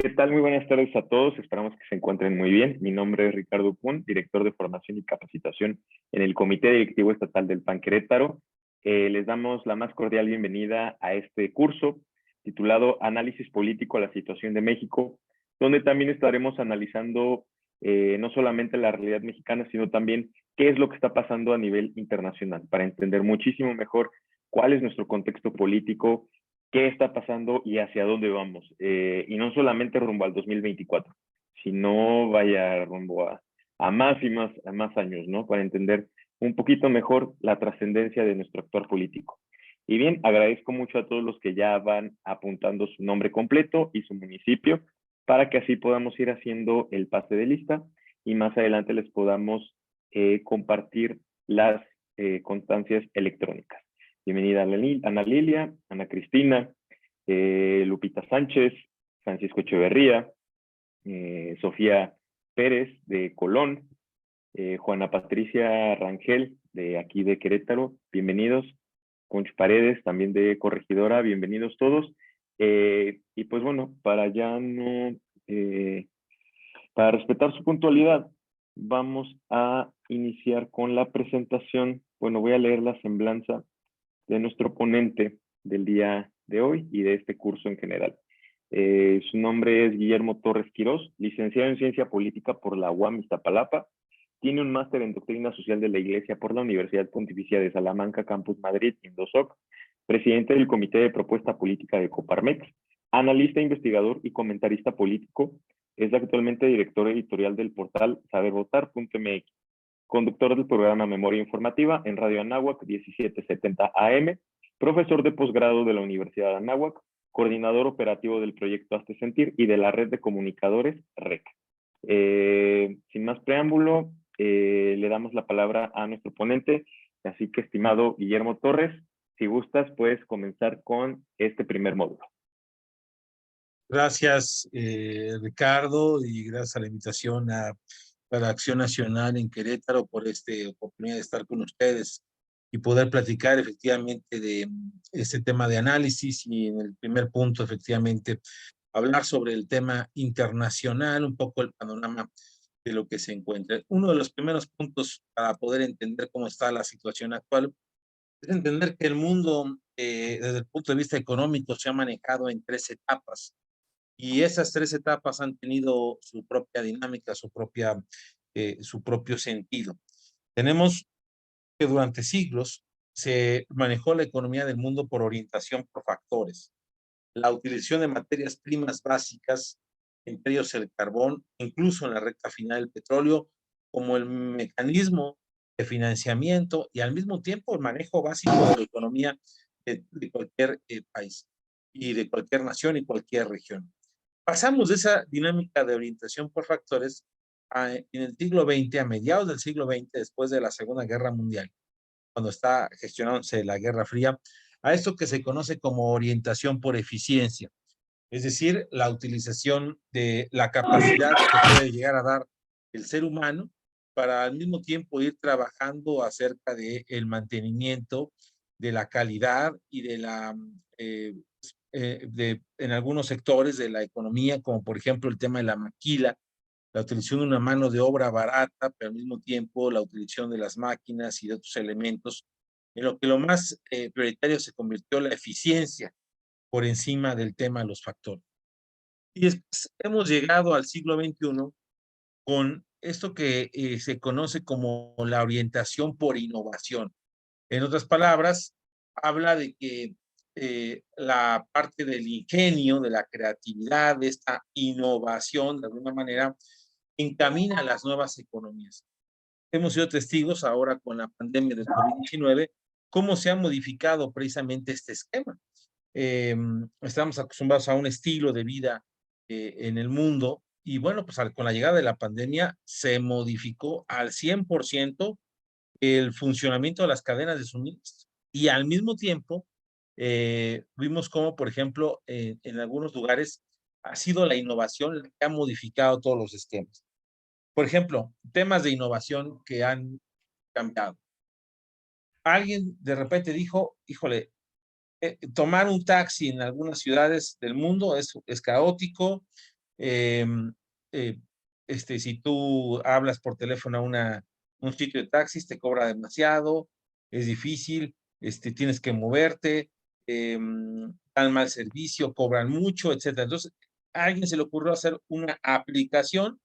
¿Qué tal? Muy buenas tardes a todos. Esperamos que se encuentren muy bien. Mi nombre es Ricardo Pun, director de formación y capacitación en el Comité Directivo Estatal del PAN Querétaro. Les damos la más cordial bienvenida a este curso titulado Análisis Político a la Situación de México, donde también estaremos analizando no solamente la realidad mexicana, sino también qué es lo que está pasando a nivel internacional, para entender muchísimo mejor cuál es nuestro contexto político, qué está pasando y hacia dónde vamos. Y no solamente rumbo al 2024, sino vaya rumbo a más y más años, ¿no? Para entender un poquito mejor la trascendencia de nuestro actor político. Y bien, agradezco mucho a todos los que ya van apuntando su nombre completo y su municipio para que así podamos ir haciendo el pase de lista y más adelante les podamos compartir las constancias electrónicas. Bienvenida Ana Lilia, Ana Cristina, Lupita Sánchez, Francisco Echeverría, Sofía Pérez de Colón, Juana Patricia Rangel de aquí de Querétaro, bienvenidos. Conch Paredes, también de Corregidora, bienvenidos todos. Y pues bueno, para ya no, para respetar su puntualidad, vamos a iniciar con la presentación. Bueno, voy a leer la semblanza de nuestro ponente del día de hoy y de este curso en general. Su nombre es Guillermo Torres Quirós, licenciado en Ciencia Política por la UAM Iztapalapa. Tiene un máster en Doctrina Social de la Iglesia por la Universidad Pontificia de Salamanca, Campus Madrid, Indosoc. Presidente del Comité de Propuesta Política de Coparmex. Analista, investigador y comentarista político. Es actualmente director editorial del portal sabervotar.mx. Conductor del programa Memoria Informativa en Radio Anáhuac 1770 AM, profesor de posgrado de la Universidad de Anáhuac, coordinador operativo del proyecto Hazte Sentir y de la red de comunicadores REC. Sin más preámbulo, le damos la palabra a nuestro ponente, así que estimado Guillermo Torres, si gustas puedes comenzar con este primer módulo. Gracias, Ricardo, y gracias a la invitación a la Acción Nacional en Querétaro por esta oportunidad de estar con ustedes y poder platicar efectivamente de este tema de análisis y en el primer punto efectivamente hablar sobre el tema internacional, un poco el panorama de lo que se encuentra. Uno de los primeros puntos para poder entender cómo está la situación actual es entender que el mundo desde el punto de vista económico se ha manejado en tres etapas. Y esas tres etapas han tenido su propia dinámica, su propio sentido. Tenemos que durante siglos se manejó la economía del mundo por orientación por factores. La utilización de materias primas básicas, entre ellos el carbón, incluso en la recta final el petróleo, como el mecanismo de financiamiento y al mismo tiempo el manejo básico de la economía de cualquier país y de cualquier nación y cualquier región. Pasamos de esa dinámica de orientación por factores en el siglo XX, a mediados del siglo XX, después de la Segunda Guerra Mundial, cuando está gestionándose la Guerra Fría, a esto que se conoce como orientación por eficiencia, es decir, la utilización de la capacidad que puede llegar a dar el ser humano para al mismo tiempo ir trabajando acerca del mantenimiento de la calidad y de la en algunos sectores de la economía, como por ejemplo el tema de la maquila, la utilización de una mano de obra barata, pero al mismo tiempo la utilización de las máquinas y de otros elementos, en lo que lo más prioritario se convirtió la eficiencia por encima del tema de los factores. Y después hemos llegado al siglo XXI con esto que se conoce como la orientación por innovación. En otras palabras, habla de que la parte del ingenio, de la creatividad, de esta innovación, de alguna manera, encamina a las nuevas economías. Hemos sido testigos ahora con la pandemia del COVID-19, cómo se ha modificado precisamente este esquema. Estamos acostumbrados a un estilo de vida en el mundo y bueno, pues con la llegada de la pandemia se modificó al 100% el funcionamiento de las cadenas de suministro. Y al mismo tiempo, vimos cómo, por ejemplo, en algunos lugares ha sido la innovación la que ha modificado todos los esquemas. Por ejemplo, temas de innovación que han cambiado. Alguien de repente dijo, híjole, tomar un taxi en algunas ciudades del mundo es caótico, Em, eh, si tú hablas por teléfono a un sitio de taxis, te cobra demasiado, es difícil, tienes que moverte, dan mal servicio, cobran mucho, etcétera. Entonces, a alguien se le ocurrió hacer una aplicación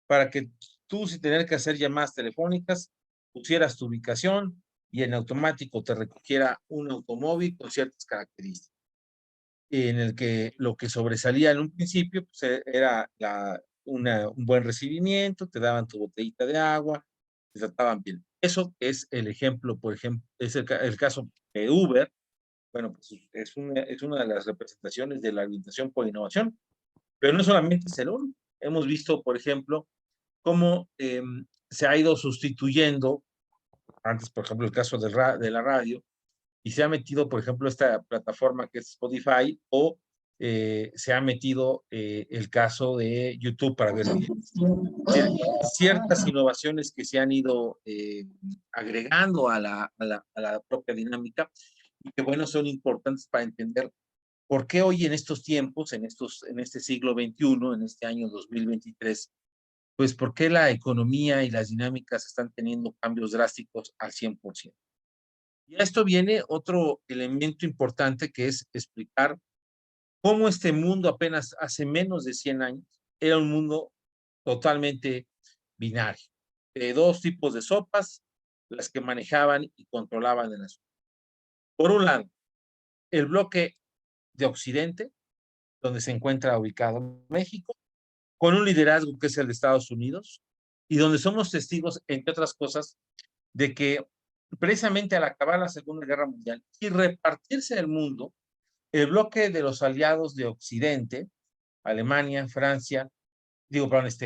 para que tú, sin tener que hacer llamadas telefónicas, pusieras tu ubicación y en automático te recogiera un automóvil con ciertas características, en el que lo que sobresalía en un principio pues, era un buen recibimiento, te daban tu botellita de agua, te trataban bien. Eso es el ejemplo, por ejemplo, es el caso de Uber. Bueno, pues es una de las representaciones de la orientación por innovación, pero no solamente es el único. Hemos visto, por ejemplo, cómo se ha ido sustituyendo, antes, por ejemplo, el caso de la radio, y se ha metido, por ejemplo, esta plataforma que es Spotify, o se ha metido el caso de YouTube para ver videos. Ciertas innovaciones que se han ido agregando a la propia dinámica y que, bueno, son importantes para entender por qué hoy en estos tiempos, en este siglo XXI, en este año 2023, pues por qué la economía y las dinámicas están teniendo cambios drásticos al 100%. Y a esto viene otro elemento importante, que es explicar cómo este mundo apenas hace menos de 100 años era un mundo totalmente binario, de dos tipos de sopas, las que manejaban y controlaban el asunto. Por un lado, el bloque de Occidente, donde se encuentra ubicado México, con un liderazgo que es el de Estados Unidos, y donde somos testigos, entre otras cosas, de que precisamente al acabar la Segunda Guerra Mundial y repartirse el mundo, el bloque de los aliados de Occidente, Alemania, Francia,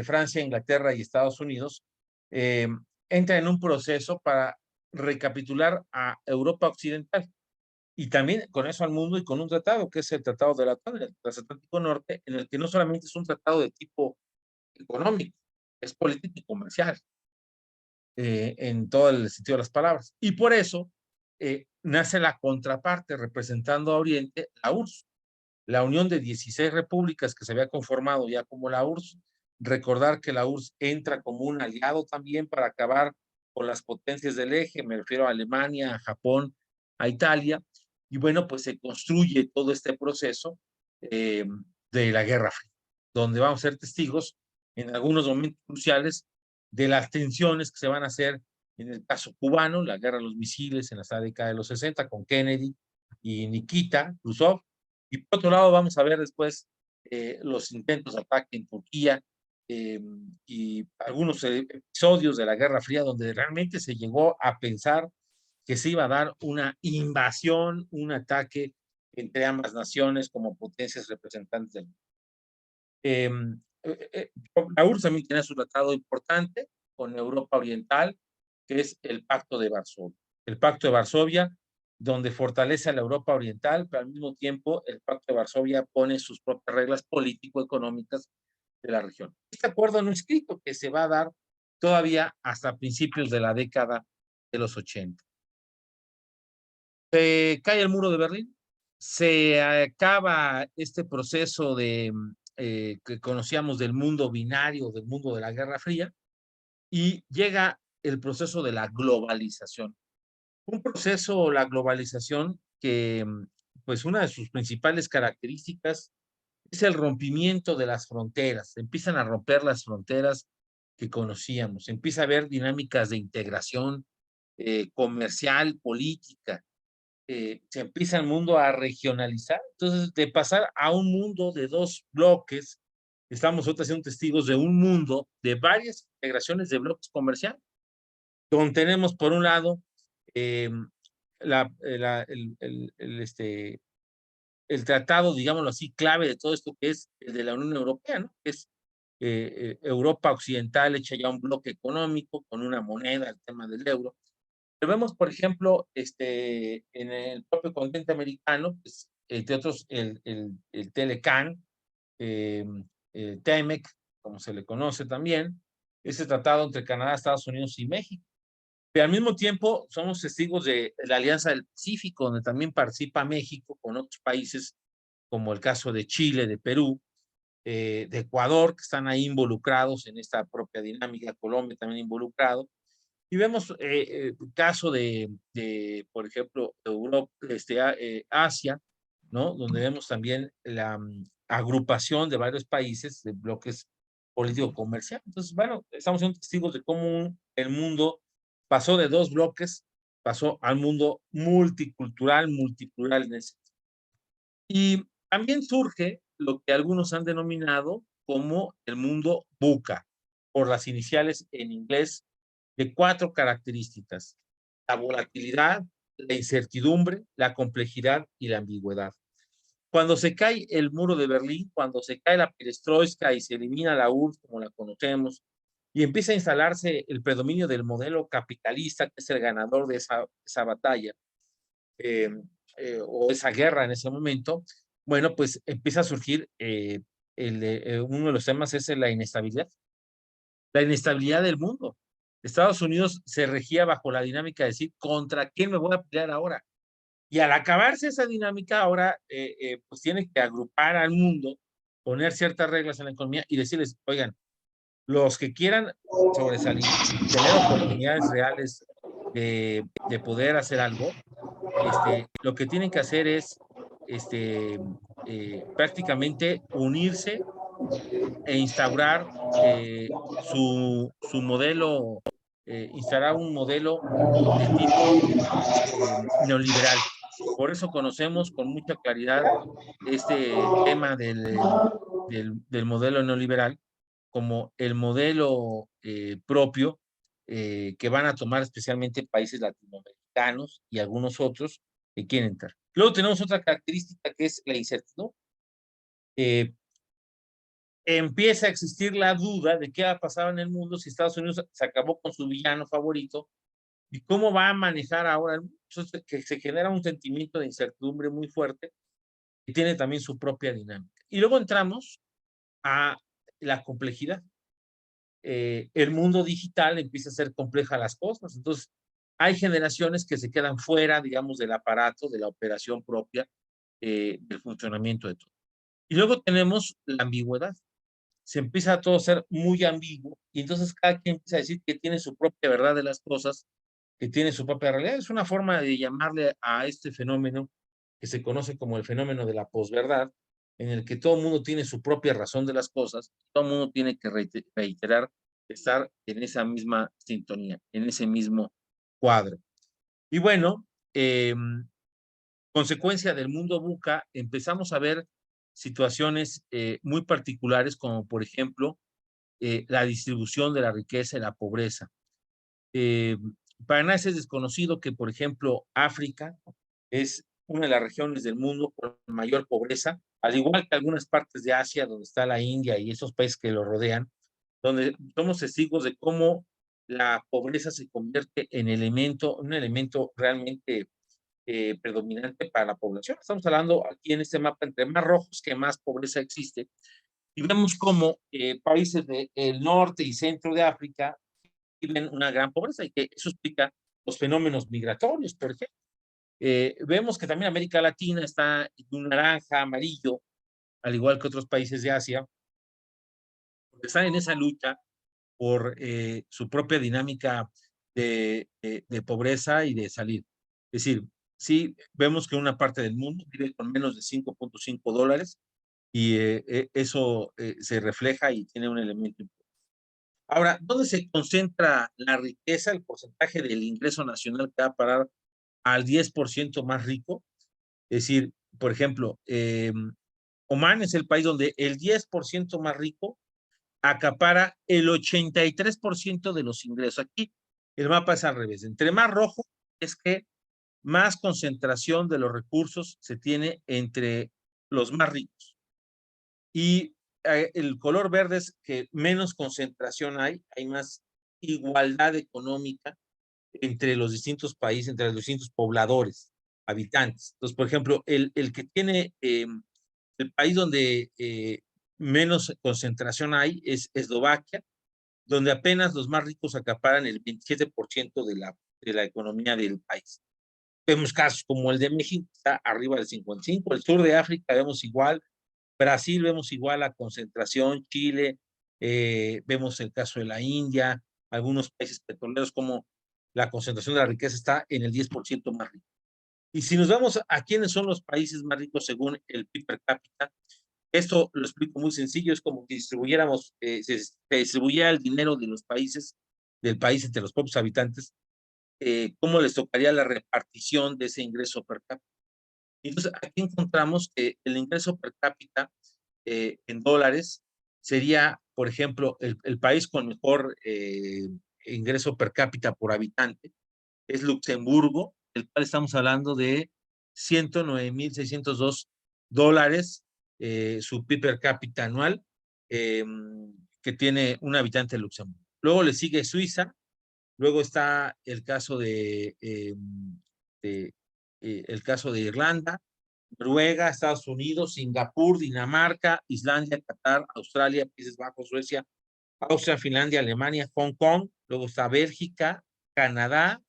Francia, Inglaterra y Estados Unidos, eh, entra en un proceso para recapitular a Europa Occidental y también con eso al mundo, y con un tratado que es el Tratado de la el Transatlántico Norte, en el que no solamente es un tratado de tipo económico, es político y comercial, en todo el sentido de las palabras. Y por eso nace la contraparte, representando a Oriente, la URSS, la unión de 16 repúblicas que se había conformado ya como la URSS. Recordar que la URSS entra como un aliado también para acabar con las potencias del eje, me refiero a Alemania, a Japón, a Italia, y bueno, pues se construye todo este proceso eh, de la Guerra Fría, donde vamos a ser testigos en algunos momentos cruciales de las tensiones que se van a hacer en el caso cubano, la guerra de los misiles en la década de los 60 con Kennedy y Nikita Khrushchev, y por otro lado vamos a ver después los intentos de ataque en Turquía, y algunos episodios de la Guerra Fría donde realmente se llegó a pensar que se iba a dar una invasión, un ataque entre ambas naciones como potencias representantes del mundo. La URSS también tiene su tratado importante con Europa Oriental, que es el Pacto de Varsovia. El Pacto de Varsovia, donde fortalece a la Europa Oriental, pero al mismo tiempo el Pacto de Varsovia pone sus propias reglas político-económicas de la región. Este acuerdo no escrito que se va a dar todavía hasta principios de la década de los 80. Se cae el muro de Berlín, se acaba este proceso que conocíamos del mundo binario, del mundo de la Guerra Fría, y llega el proceso de la globalización. Un proceso, la globalización, que pues una de sus principales características es el rompimiento de las fronteras. Se empiezan a romper las fronteras que conocíamos, empieza a haber dinámicas de integración comercial, política, se empieza el mundo a regionalizar. Entonces, de pasar a un mundo de dos bloques, estamos ahorita siendo testigos de un mundo de varias integraciones de bloques comerciales, donde tenemos por un lado eh, el tratado, digámoslo así, clave de todo esto, que es el de la Unión Europea, ¿no? Que es Europa Occidental hecha ya un bloque económico con una moneda, el tema del euro. Pero vemos, por ejemplo, en el propio continente americano, pues, entre otros, el Telecan, eh, el TEMEC, como se le conoce también, ese tratado entre Canadá, Estados Unidos y México. Pero al mismo tiempo somos testigos de la Alianza del Pacífico, donde también participa México con otros países, como el caso de Chile, de Perú, de Ecuador, que están ahí involucrados en esta propia dinámica, Colombia también involucrado. Y vemos caso por ejemplo, Europa, Asia, ¿no? Donde vemos también la agrupación de varios países, de bloques político-comercial. Entonces, bueno, estamos siendo testigos de cómo el mundo pasó de dos bloques, pasó al mundo multicultural, multiplural en ese. Y también surge lo que algunos han denominado como el mundo VUCA, por las iniciales en inglés, de 4 características: la volatilidad, la incertidumbre, la complejidad y la ambigüedad. Cuando se cae el muro de Berlín, cuando se cae la perestroika y se elimina la URSS como la conocemos, y empieza a instalarse el predominio del modelo capitalista, que es el ganador de esa batalla, eh, o esa guerra en ese momento, bueno, pues empieza a surgir uno de los temas es la inestabilidad del mundo. Estados Unidos se regía bajo la dinámica de decir, ¿contra quién me voy a pelear ahora? Y al acabarse esa dinámica, ahora pues tiene que agrupar al mundo, poner ciertas reglas en la economía y decirles, oigan, los que quieran sobresalir, tener oportunidades reales de poder hacer algo, lo que tienen que hacer es prácticamente unirse e instaurar su modelo, instaurar un modelo de tipo neoliberal. Por eso conocemos con mucha claridad este tema del modelo neoliberal como el modelo propio que van a tomar especialmente países latinoamericanos y algunos otros que quieren entrar. Luego tenemos otra característica que es la incertidumbre. Empieza a existir la duda de qué va a pasar en el mundo si Estados Unidos se acabó con su villano favorito y cómo va a manejar ahora el mundo. Entonces, que se genera un sentimiento de incertidumbre muy fuerte que tiene también su propia dinámica. Y luego entramos a la complejidad. El mundo digital empieza a ser compleja las cosas. Entonces, hay generaciones que se quedan fuera, digamos, del aparato, de la operación propia, del funcionamiento de todo. Y luego tenemos la ambigüedad. Se empieza a todo a ser muy ambiguo y entonces cada quien empieza a decir que tiene su propia verdad de las cosas, que tiene su propia realidad. Es una forma de llamarle a este fenómeno que se conoce como el fenómeno de la posverdad, en el que todo el mundo tiene su propia razón de las cosas, todo el mundo tiene que reiterar estar en esa misma sintonía, en ese mismo cuadro. Y bueno, consecuencia del mundo VUCA, empezamos a ver situaciones muy particulares, como por ejemplo la distribución de la riqueza y la pobreza. Para nadie es desconocido que, por ejemplo, África es una de las regiones del mundo con mayor pobreza, al igual que algunas partes de Asia, donde está la India y esos países que lo rodean, donde somos testigos de cómo la pobreza se convierte en un elemento realmente predominante para la población. Estamos hablando aquí en este mapa, entre más rojos que más pobreza existe, y vemos cómo países del norte y centro de África viven una gran pobreza y que eso explica los fenómenos migratorios, por ejemplo. Vemos que también América Latina está en un naranja, amarillo, al igual que otros países de Asia, porque están en esa lucha por su propia dinámica de pobreza y de salir. Es decir, sí vemos que una parte del mundo vive con menos de $5.5 y eso se refleja y tiene un elemento importante. Ahora, ¿dónde se concentra la riqueza, el porcentaje del ingreso nacional que va a parar al 10% más rico? Es decir, por ejemplo, Oman es el país donde el 10% más rico acapara el 83% de los ingresos. Aquí el mapa es al revés. Entre más rojo es que más concentración de los recursos se tiene entre los más ricos. Y el color verde es que menos concentración hay más igualdad económica entre los distintos países, entre los distintos pobladores, habitantes. Entonces, por ejemplo, el que tiene el país donde menos concentración hay es Eslovaquia, donde apenas los más ricos acaparan el 27% de la economía del país. Vemos casos como el de México, está arriba del 55%, el sur de África vemos igual, Brasil vemos igual la concentración, Chile, vemos el caso de la India, algunos países petroleros como la concentración de la riqueza está en el 10% más rico. Y si nos vamos a quiénes son los países más ricos según el PIB per cápita, esto lo explico muy sencillo, es como que distribuyéramos, se distribuyera el dinero de los países, del país entre los propios habitantes, cómo les tocaría la repartición de ese ingreso per cápita. Entonces, aquí encontramos que el ingreso per cápita en dólares sería, por ejemplo, el país con mejor ingreso per cápita por habitante es Luxemburgo, el cual estamos hablando de 109,602 dólares, su PIB per cápita anual, que tiene un habitante de Luxemburgo. Luego le sigue Suiza, luego está el caso el caso de Irlanda, Noruega, Estados Unidos, Singapur, Dinamarca, Islandia, Qatar, Australia, Países Bajos, Suecia, Austria, Finlandia, Alemania, Hong Kong, luego está Bélgica, Canadá,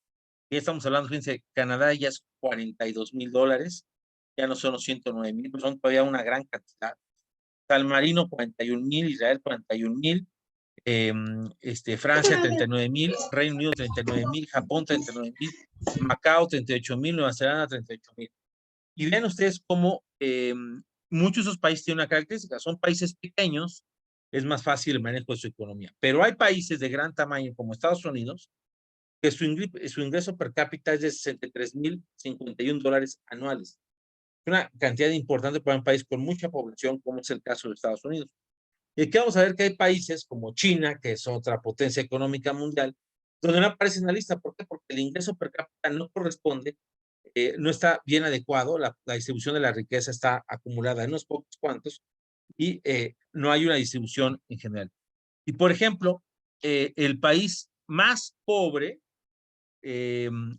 ya estamos hablando, fíjense, Canadá ya es 42,000 dólares, ya no son los 109,000, son todavía una gran cantidad. San Marino, 41,000, Israel, 41,000, Francia, 39,000, Reino Unido, 39,000, Japón, 39,000, Macao, 38,000, Nueva Zelanda, 38,000. Y vean ustedes cómo muchos de esos países tienen una característica, son países pequeños, es más fácil el manejo de su economía. Pero hay países de gran tamaño como Estados Unidos, que su ingreso per cápita es de 63,051 dólares anuales. Es una cantidad importante para un país con mucha población, como es el caso de Estados Unidos. Y aquí vamos a ver que hay países como China, que es otra potencia económica mundial, donde no aparece en la lista. ¿Por qué? Porque el ingreso per cápita no corresponde, no está bien adecuado, la distribución de la riqueza está acumulada en unos pocos cuantos y no hay una distribución en general. Y por ejemplo, el país más pobre,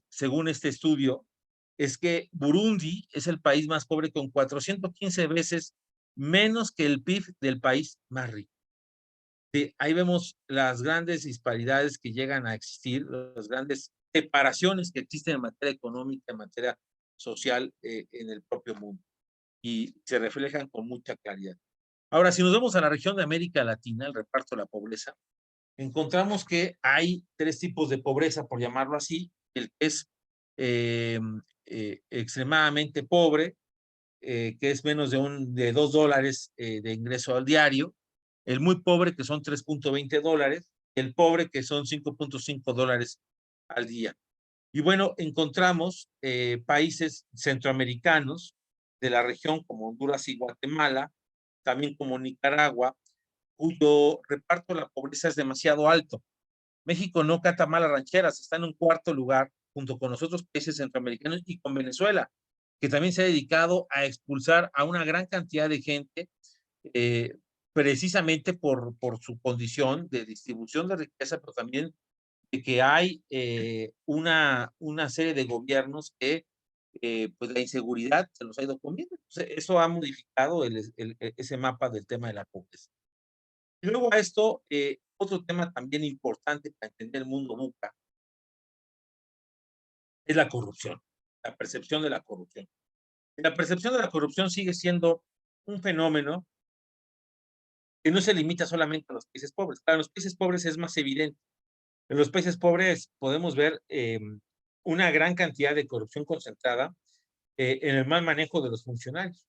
según este estudio, es que Burundi es el país más pobre con 415 veces menos que el PIB del país más rico. Ahí vemos las grandes disparidades que llegan a existir, las grandes separaciones que existen en materia económica, en materia social en el propio mundo y se reflejan con mucha claridad. Ahora, si nos vamos a la región de América Latina, el reparto de la pobreza, encontramos que hay tres tipos de pobreza, por llamarlo así, el que es extremadamente pobre, que es menos de 2 dólares de ingreso al diario, el muy pobre, que son 3,20 dólares, el pobre, que son 5,5 dólares al día. Y bueno, encontramos países centroamericanos de la región como Honduras y Guatemala, también como Nicaragua, cuyo reparto de la pobreza es demasiado alto. México no cata malas rancheras, está en un cuarto lugar junto con los otros países centroamericanos y con Venezuela, que también se ha dedicado a expulsar a una gran cantidad de gente eh, precisamente por su condición de distribución de riqueza, pero también de que hay una serie de gobiernos que pues la inseguridad se los ha ido comiendo. Entonces, eso ha modificado ese mapa del tema de la pobreza. Y luego a esto, otro tema también importante para entender el mundo VUCA es la corrupción, la percepción de la corrupción. La percepción de la corrupción sigue siendo un fenómeno que no se limita solamente a los países pobres. Para los países pobres es más evidente. En los países pobres podemos ver una gran cantidad de corrupción concentrada en el mal manejo de los funcionarios.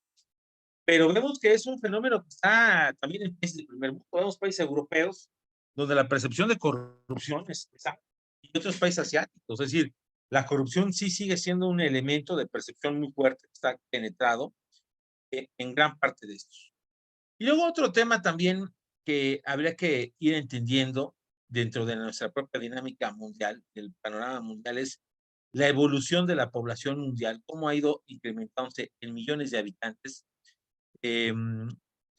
Pero vemos que es un fenómeno que está también en países del primer mundo. Vemos países europeos donde la percepción de corrupción es alta, y otros países asiáticos. Es decir, la corrupción sí sigue siendo un elemento de percepción muy fuerte que está penetrado en gran parte de estos. Y luego otro tema también que habría que ir entendiendo dentro de nuestra propia dinámica mundial, del panorama mundial, es la evolución de la población mundial, cómo ha ido incrementándose en millones de habitantes, eh,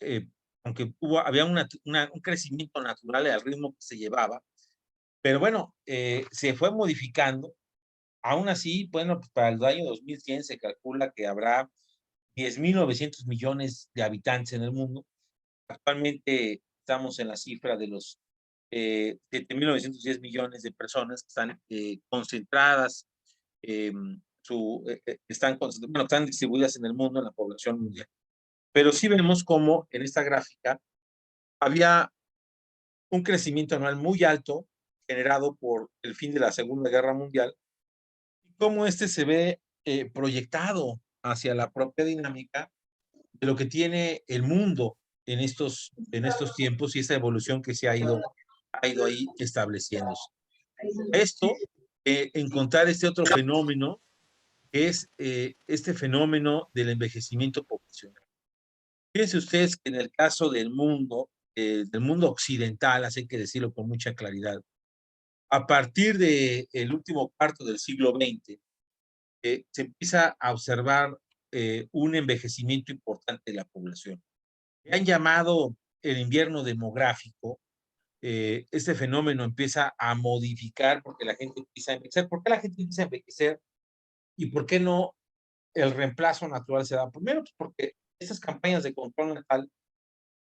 eh, aunque había un crecimiento natural al ritmo que se llevaba, pero bueno, se fue modificando. Aún así, bueno, pues para el año 2100 se calcula que habrá 10,900 millones de habitantes en el mundo. Actualmente estamos en la cifra de los 7,910 millones de personas que están concentradas, están distribuidas en el mundo, en la población mundial. Pero sí vemos cómo en esta gráfica había un crecimiento anual muy alto generado por el fin de la Segunda Guerra Mundial, y cómo este se ve proyectado hacia la propia dinámica de lo que tiene el mundo en estos tiempos y esta evolución que se ha ido ahí estableciéndose. Esto, encontrar este otro fenómeno, que es este fenómeno del envejecimiento poblacional. Fíjense ustedes que en el caso del mundo occidental, así que decirlo con mucha claridad, a partir del último cuarto del siglo XX, se empieza a observar un envejecimiento importante de la población. Le han llamado el invierno demográfico. Este fenómeno empieza a modificar porque la gente empieza a envejecer. ¿Por qué la gente empieza a envejecer? ¿Y por qué no el reemplazo natural se da? Primero, pues porque estas campañas de control natal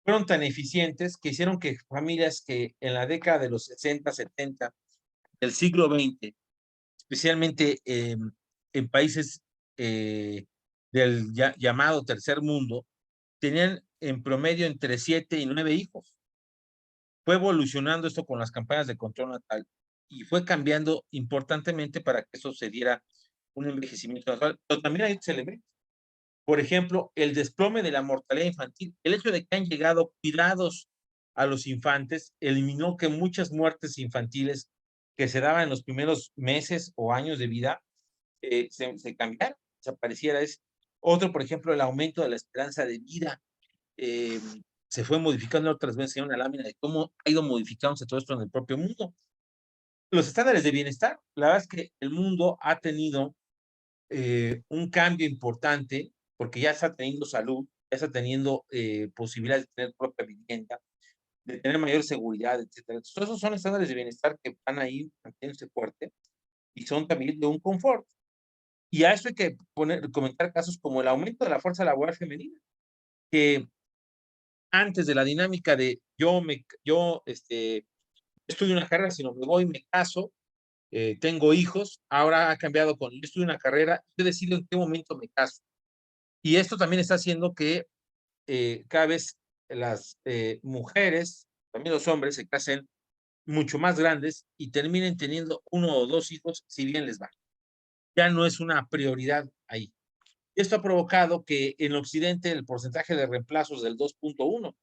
fueron tan eficientes que hicieron que familias que en la década de los 60, 70 del siglo XX, especialmente en países del llamado tercer mundo, tenían en promedio entre 7 y 9 hijos. Fue evolucionando esto con las campañas de control natal y fue cambiando importantemente para que eso se diera un envejecimiento natural. Pero también hay otros elementos. Por ejemplo, el desplome de la mortalidad infantil. El hecho de que han llegado cuidados a los infantes eliminó que muchas muertes infantiles que se daban en los primeros meses o años de vida se cambiaron, desapareciera. Es otro, por ejemplo, el aumento de la esperanza de vida. eh, Se fue modificando otras veces en una lámina de cómo ha ido modificándose todo esto en el propio mundo. Los estándares de bienestar, la verdad es que el mundo ha tenido un cambio importante porque ya está teniendo salud, ya está teniendo posibilidades de tener propia vivienda, de tener mayor seguridad, etcétera. Entonces, todos esos son estándares de bienestar que van ahí manteniéndose fuerte y son también de un confort. Y a eso hay que comentar casos como el aumento de la fuerza laboral femenina, que antes de la dinámica de yo estudio una carrera, sino me voy, me caso, tengo hijos, ahora ha cambiado con yo estudio una carrera, yo decido en qué momento me caso. Y esto también está haciendo que cada vez las mujeres, también los hombres, se casen mucho más grandes y terminen teniendo 1 o 2 hijos, si bien les va. Ya no es una prioridad ahí. Esto ha provocado que en Occidente el porcentaje de reemplazos del 2.1.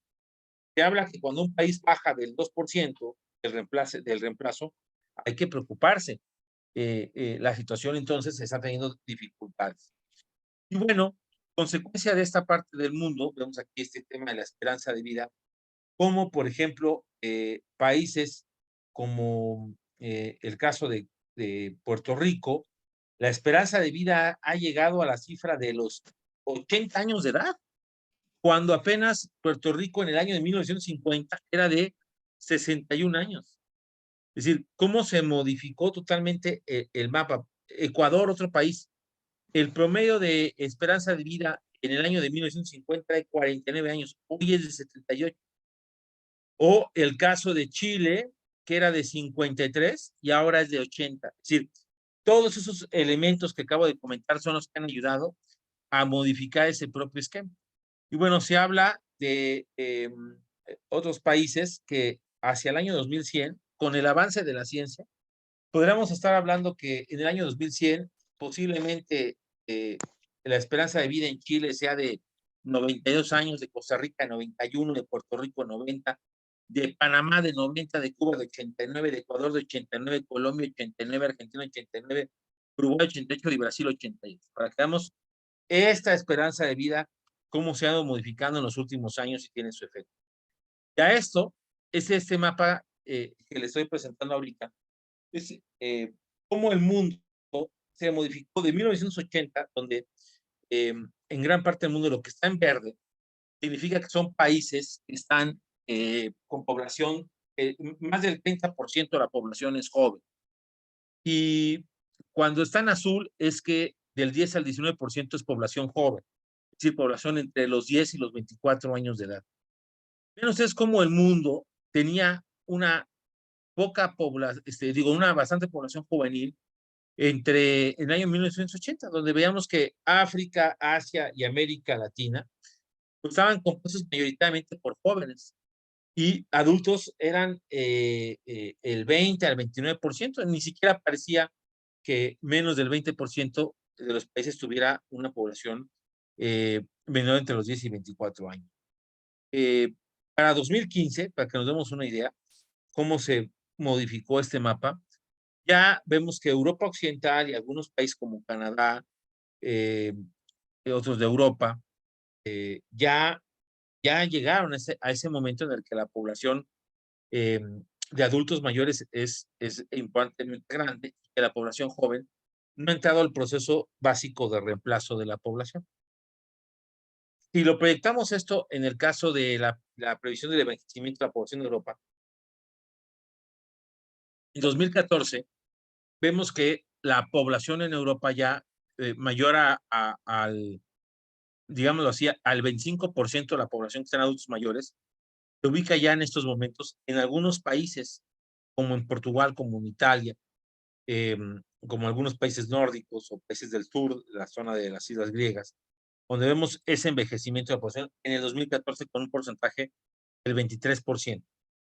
Se habla que cuando un país baja del 2% del reemplazo, hay que preocuparse. La situación entonces está teniendo dificultades. Y bueno, consecuencia de esta parte del mundo, vemos aquí este tema de la esperanza de vida, como por ejemplo países como el caso de Puerto Rico, la esperanza de vida ha llegado a la cifra de los 80 años de edad, cuando apenas Puerto Rico en el año de 1950 era de 61 años. Es decir, cómo se modificó totalmente el mapa. Ecuador, otro país, el promedio de esperanza de vida en el año de 1950 era de 49 años, hoy es de 78. O el caso de Chile, que era de 53 y ahora es de 80. Es decir, todos esos elementos que acabo de comentar son los que han ayudado a modificar ese propio esquema. Y bueno, se habla de otros países que hacia el año 2100, con el avance de la ciencia, podríamos estar hablando que en el año 2100 posiblemente la esperanza de vida en Chile sea de 92 años, de Costa Rica 91, de Puerto Rico 90, de Panamá de 90, de Cuba de 89, de Ecuador de 89, Colombia 89, Argentina 89, Uruguay 88 y Brasil 88. Para que veamos esta esperanza de vida, cómo se ha ido modificando en los últimos años y tiene su efecto. Ya esto es este mapa que le estoy presentando ahorita, es cómo el mundo se modificó de 1980, donde en gran parte del mundo lo que está en verde significa que son países que están con población, más del 30% de la población es joven. Y cuando está en azul es que del 10 al 19% es población joven, es decir, población entre los 10 y los 24 años de edad. Menos es como el mundo tenía una poca población, una bastante población juvenil entre el año 1980, donde veíamos que África, Asia y América Latina pues estaban compuestos mayoritariamente por jóvenes y adultos eran el 20 al 29%, ni siquiera parecía que menos del 20% de los países tuviera una población menor entre los 10 y 24 años. Eh, para 2015, para que nos demos una idea, cómo se modificó este mapa, ya vemos que Europa Occidental y algunos países como Canadá, y otros de Europa, ya llegaron a ese momento en el que la población de adultos mayores es importantemente grande y que la población joven no ha entrado al proceso básico de reemplazo de la población. Si lo proyectamos esto en el caso de la previsión del envejecimiento de la población de Europa, en 2014 vemos que la población en Europa ya mayor al, digámoslo así, al 25% de la población que están adultos mayores, se ubica ya en estos momentos en algunos países, como en Portugal, como en Italia, eh, como algunos países nórdicos o países del sur, la zona de las islas griegas, donde vemos ese envejecimiento de la población en el 2014 con un porcentaje del 23%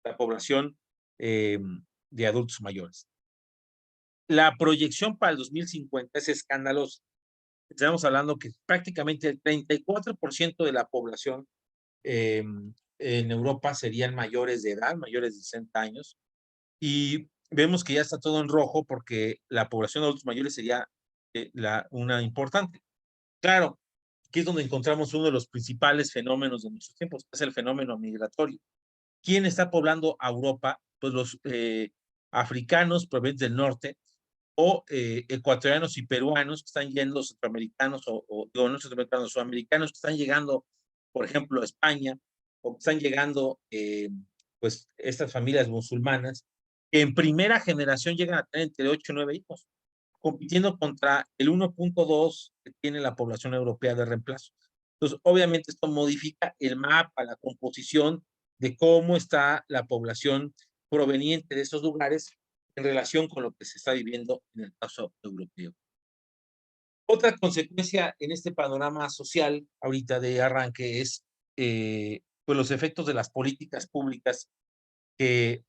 de la población eh, de adultos mayores. La proyección para el 2050 es escandalosa. Estamos hablando que prácticamente el 34% de la población en Europa serían mayores de edad, mayores de 60 años, y vemos que ya está todo en rojo porque la población de adultos mayores sería una importante. Claro, aquí es donde encontramos uno de los principales fenómenos de nuestros tiempos, que es el fenómeno migratorio. ¿Quién está poblando a Europa? Pues los africanos provenientes del norte o ecuatorianos y peruanos que están yendo, centroamericanos o no centroamericanos, sudamericanos que están llegando, por ejemplo, a España, o que están llegando, pues, estas familias musulmanas, que en primera generación llegan a tener entre 8 y 9 hijos, compitiendo contra el 1.2 que tiene la población europea de reemplazo. Entonces, obviamente esto modifica el mapa, la composición de cómo está la población proveniente de esos lugares en relación con lo que se está viviendo en el caso europeo. Otra consecuencia en este panorama social ahorita de arranque es pues los efectos de las políticas públicas que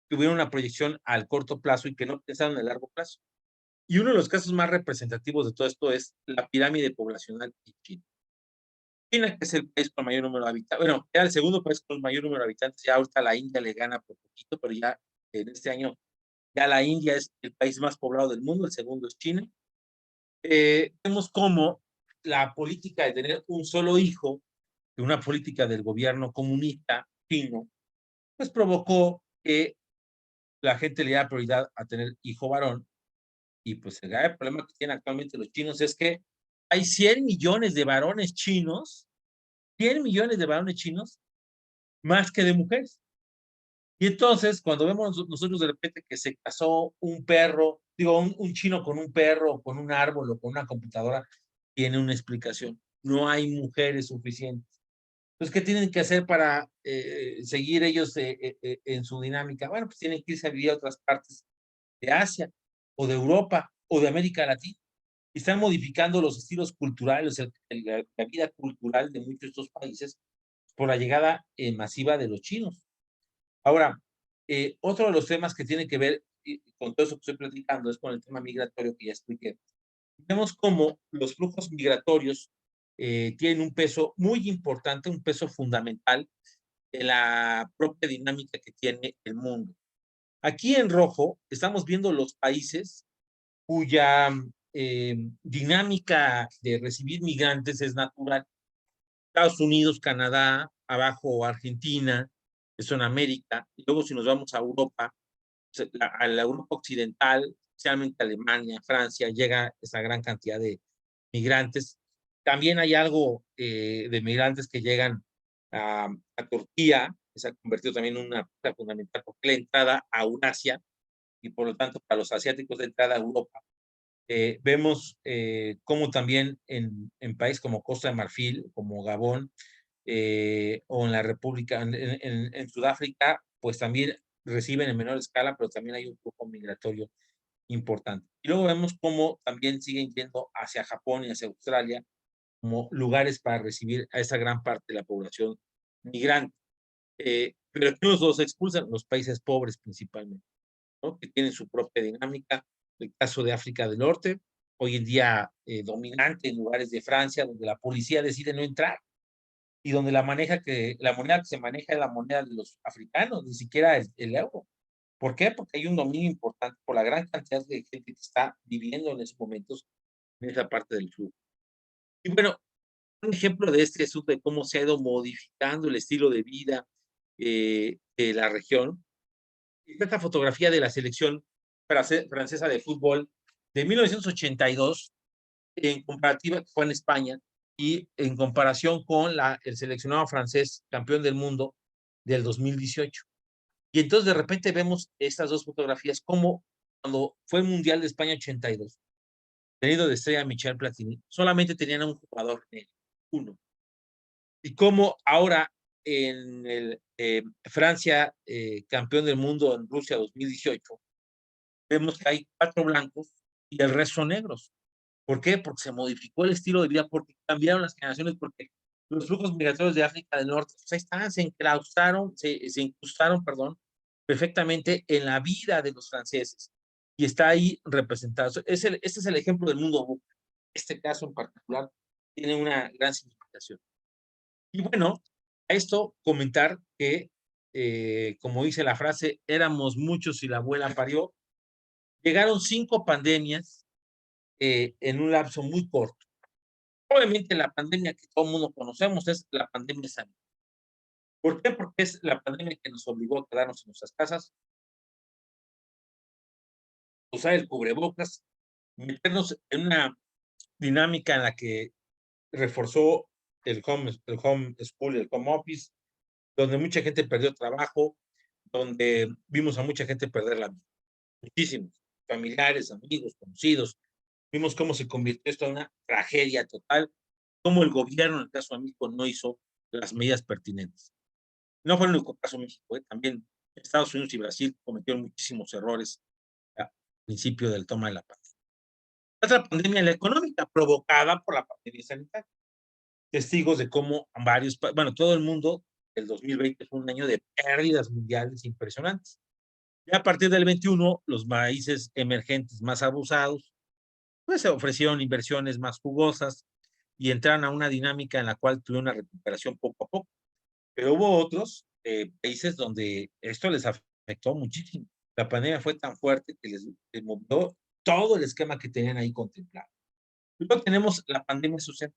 tuvieron una proyección al corto plazo y que no pensaron en el largo plazo. Y uno de los casos más representativos de todo esto es la pirámide poblacional en China. China, que es el país con mayor número de habitantes, bueno, era el segundo país con mayor número de habitantes, ya ahorita la India le gana por poquito, pero ya en este año ya la India es el país más poblado del mundo, el segundo es China. Vemos cómo la política de tener un solo hijo, una política del gobierno comunista chino, pues provocó que la gente le da prioridad a tener hijo varón. Y pues el grave problema que tienen actualmente los chinos es que hay 100 millones de varones chinos, 100 millones de varones chinos, más que de mujeres. Y entonces, cuando vemos nosotros de repente que se casó un perro, digo, un chino con un perro, o con un árbol, o con una computadora, tiene una explicación. No hay mujeres suficientes. Entonces, ¿qué tienen que hacer para seguir ellos en su dinámica? Bueno, pues tienen que irse a vivir a otras partes de Asia, o de Europa, o de América Latina. Y están modificando los estilos culturales, la vida cultural de muchos de estos países por la llegada masiva de los chinos. Ahora, otro de los temas que tiene que ver con todo eso que estoy platicando es con el tema migratorio que ya expliqué. Vemos cómo los flujos migratorios tienen un peso muy importante, un peso fundamental en la propia dinámica que tiene el mundo. Aquí en rojo estamos viendo los países cuya dinámica de recibir migrantes es natural. Estados Unidos, Canadá, abajo Argentina, eso en América. Y luego si nos vamos a Europa, a la Europa occidental, especialmente Alemania, Francia, llega esa gran cantidad de migrantes. También hay algo de migrantes que llegan a Turquía, que se ha convertido también en una puerta fundamental porque la entrada a Eurasia y por lo tanto para los asiáticos de entrada a Europa. Vemos cómo también en países como Costa de Marfil, como Gabón, o en la República, en Sudáfrica, pues también reciben en menor escala, pero también hay un flujo migratorio importante. Y luego vemos cómo también siguen yendo hacia Japón y hacia Australia como lugares para recibir a esa gran parte de la población migrante. Pero aquí los expulsan los países pobres principalmente, ¿no? Que tienen su propia dinámica. El caso de África del Norte, hoy en día dominante en lugares de Francia, donde la policía decide no entrar y donde la moneda que se maneja es la moneda de los africanos, ni siquiera el euro. ¿Por qué? Porque hay un dominio importante por la gran cantidad de gente que está viviendo en esos momentos en esa parte del sur. Y bueno, un ejemplo de este asunto de cómo se ha ido modificando el estilo de vida de la región es esta fotografía de la selección francesa de fútbol de 1982 en comparativa, que fue en España, y en comparación con el seleccionado francés campeón del mundo del 2018. Y entonces de repente vemos estas dos fotografías como cuando fue el Mundial de España 82, tenido de estrella Michel Platini, solamente tenían a un jugador negro, uno. Y como ahora en el Francia, campeón del mundo en Rusia 2018, vemos que hay 4 blancos y el resto son negros. ¿Por qué? Porque se modificó el estilo de vida, porque cambiaron las generaciones, porque los flujos migratorios de África del Norte, pues ahí están, se incrustaron, perdón, perfectamente en la vida de los franceses y está ahí representado. Este es el ejemplo del mundo buca. Este caso en particular tiene una gran significación. Y bueno, a esto comentar que, como dice la frase, éramos muchos y la abuela parió, llegaron 5 pandemias en un lapso muy corto. Obviamente la pandemia que todo el mundo conocemos es la pandemia sanitaria. ¿Por qué? Porque es la pandemia que nos obligó a quedarnos en nuestras casas, usar el cubrebocas, meternos en una dinámica en la que reforzó el home school, el home office, donde mucha gente perdió trabajo, donde vimos a mucha gente perder la vida. Muchísimos, familiares, amigos, conocidos. Vimos cómo se convirtió esto en una tragedia total, cómo el gobierno, en el caso de México, no hizo las medidas pertinentes. No fue el único caso de México, también Estados Unidos y Brasil cometieron muchísimos errores al principio del toma de la paz. Otra pandemia, la económica, provocada por la pandemia sanitaria. Testigos de cómo varios, bueno, todo el mundo, el 2020 fue un año de pérdidas mundiales impresionantes. Y a partir del 21, los países emergentes más abusados, pues se ofrecieron inversiones más jugosas y entraron a una dinámica en la cual tuvieron una recuperación poco a poco. Pero hubo otros países donde esto les afectó muchísimo. La pandemia fue tan fuerte que les movió todo el esquema que tenían ahí contemplado. Luego tenemos la pandemia social.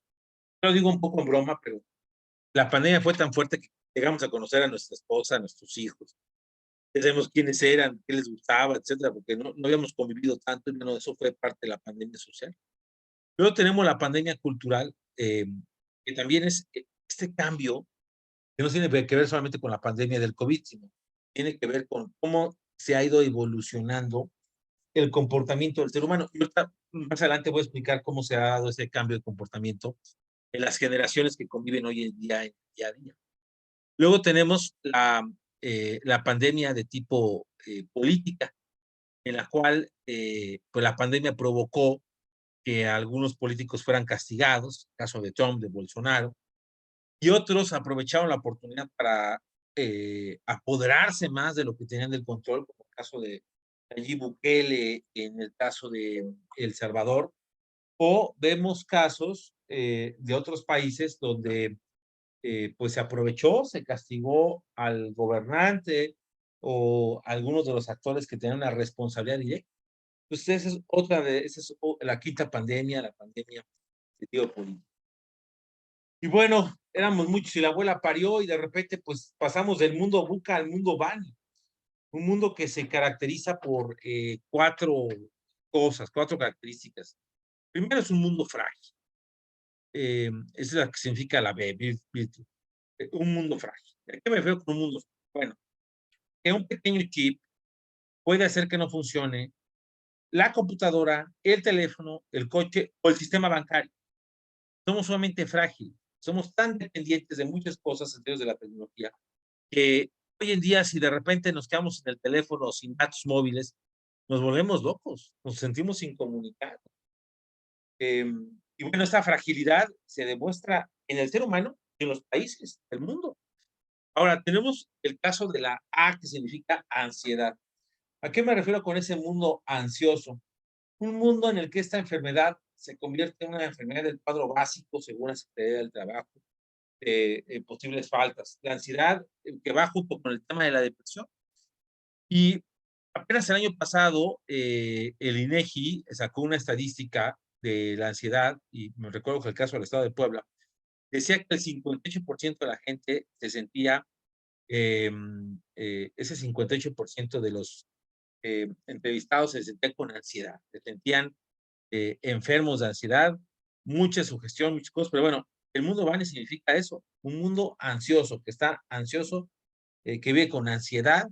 Yo lo digo un poco en broma, pero la pandemia fue tan fuerte que llegamos a conocer a nuestra esposa, a nuestros hijos. Ya sabemos quiénes eran, qué les gustaba, etcétera, porque no habíamos convivido tanto y bueno, eso fue parte de la pandemia social. Luego tenemos la pandemia cultural, que también es este cambio que no tiene que ver solamente con la pandemia del COVID, sino tiene que ver con cómo se ha ido evolucionando el comportamiento del ser humano. Y ahorita, más adelante voy a explicar cómo se ha dado ese cambio de comportamiento en las generaciones que conviven hoy en día, día a día. Luego tenemos la pandemia de tipo política, en la cual pues la pandemia provocó que algunos políticos fueran castigados, el caso de Trump, de Bolsonaro, y otros aprovecharon la oportunidad para apoderarse más de lo que tenían del control, como el caso de Nayib Bukele, en el caso de El Salvador, o vemos casos de otros países donde pues se aprovechó, se castigó al gobernante o algunos de los actores que tenían una responsabilidad directa. Entonces, esa es la quinta pandemia, la pandemia de tipo político. Y bueno, éramos muchos y la abuela parió y de repente pues pasamos del mundo buca al mundo Bani, un mundo que se caracteriza por 4 cosas, 4 características. Primero es un mundo frágil. Esa es la que significa la B, virtud. Un mundo frágil. ¿A qué me refiero con un mundo frágil? Bueno, que un pequeño chip puede hacer que no funcione la computadora, el teléfono, el coche o el sistema bancario. Somos sumamente frágiles. Somos tan dependientes de muchas cosas en términos de la tecnología que hoy en día, si de repente nos quedamos en el teléfono sin datos móviles, nos volvemos locos, nos sentimos incomunicados. Y bueno, esta fragilidad se demuestra en el ser humano y en los países del mundo. Ahora, tenemos el caso de la A, que significa ansiedad. ¿A qué me refiero con ese mundo ansioso? Un mundo en el que esta enfermedad se convierte en una enfermedad del cuadro básico según la Secretaría del Trabajo, posibles faltas. La ansiedad que va junto con el tema de la depresión. Y apenas el año pasado, el INEGI sacó una estadística de la ansiedad, y me recuerdo que el caso del estado de Puebla, decía que el 58% de la gente se sentía, ese 58% de los entrevistados se sentían con ansiedad, se sentían enfermos de ansiedad, mucha sugestión, muchas cosas, pero bueno, el mundo Bani significa eso, un mundo ansioso, que está ansioso, que vive con ansiedad,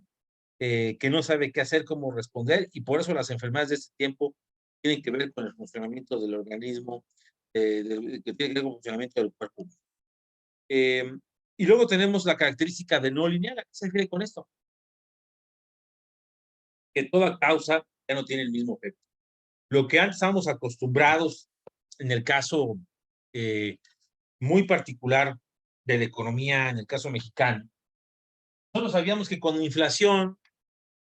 que no sabe qué hacer, cómo responder, y por eso las enfermedades de este tiempo tienen que ver con el funcionamiento del organismo, que tiene que ver con el funcionamiento del cuerpo. Y luego tenemos la característica de no lineal. ¿A qué se refiere con esto? Que toda causa ya no tiene el mismo efecto. Lo que antes estábamos acostumbrados, en el caso muy particular de la economía, en el caso mexicano, nosotros sabíamos que con la inflación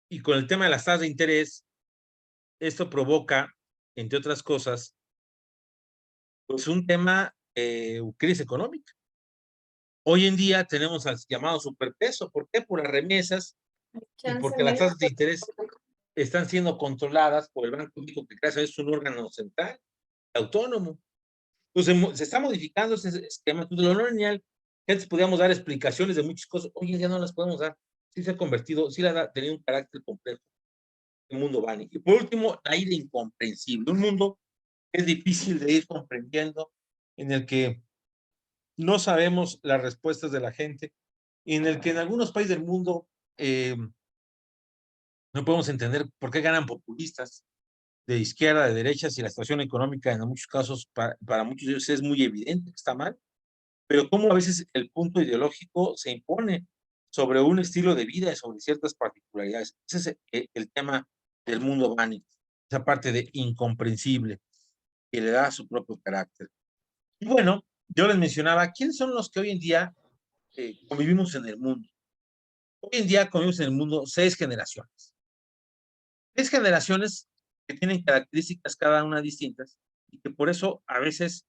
y con el tema de las tasas de interés, esto provoca, entre otras cosas, pues un tema, crisis económica. Hoy en día tenemos al llamado superpeso. ¿Por qué? Por las remesas y porque las tasas de interés están siendo controladas por el Banco México, que gracias a eso es un órgano central, autónomo. Entonces, se está modificando ese esquema. Entonces, lo no lineal, antes podíamos dar explicaciones de muchas cosas, hoy en día no las podemos dar. Sí se ha convertido, sí ha tenido un carácter complejo el mundo Bani. Y por último, la ira incomprensible. Un mundo que es difícil de ir comprendiendo, en el que no sabemos las respuestas de la gente, y en el que en algunos países del mundo no podemos entender por qué ganan populistas de izquierda, de derecha, si la situación económica en muchos casos, para muchos de ellos es muy evidente que está mal, pero cómo a veces el punto ideológico se impone sobre un estilo de vida y sobre ciertas particularidades. Ese es el tema del mundo Bani, esa parte de incomprensible que le da su propio carácter. Y bueno, yo les mencionaba, ¿quiénes son los que hoy en día convivimos en el mundo? Hoy en día convivimos en el mundo 6 generaciones. 6 generaciones que tienen características cada una distintas y que por eso a veces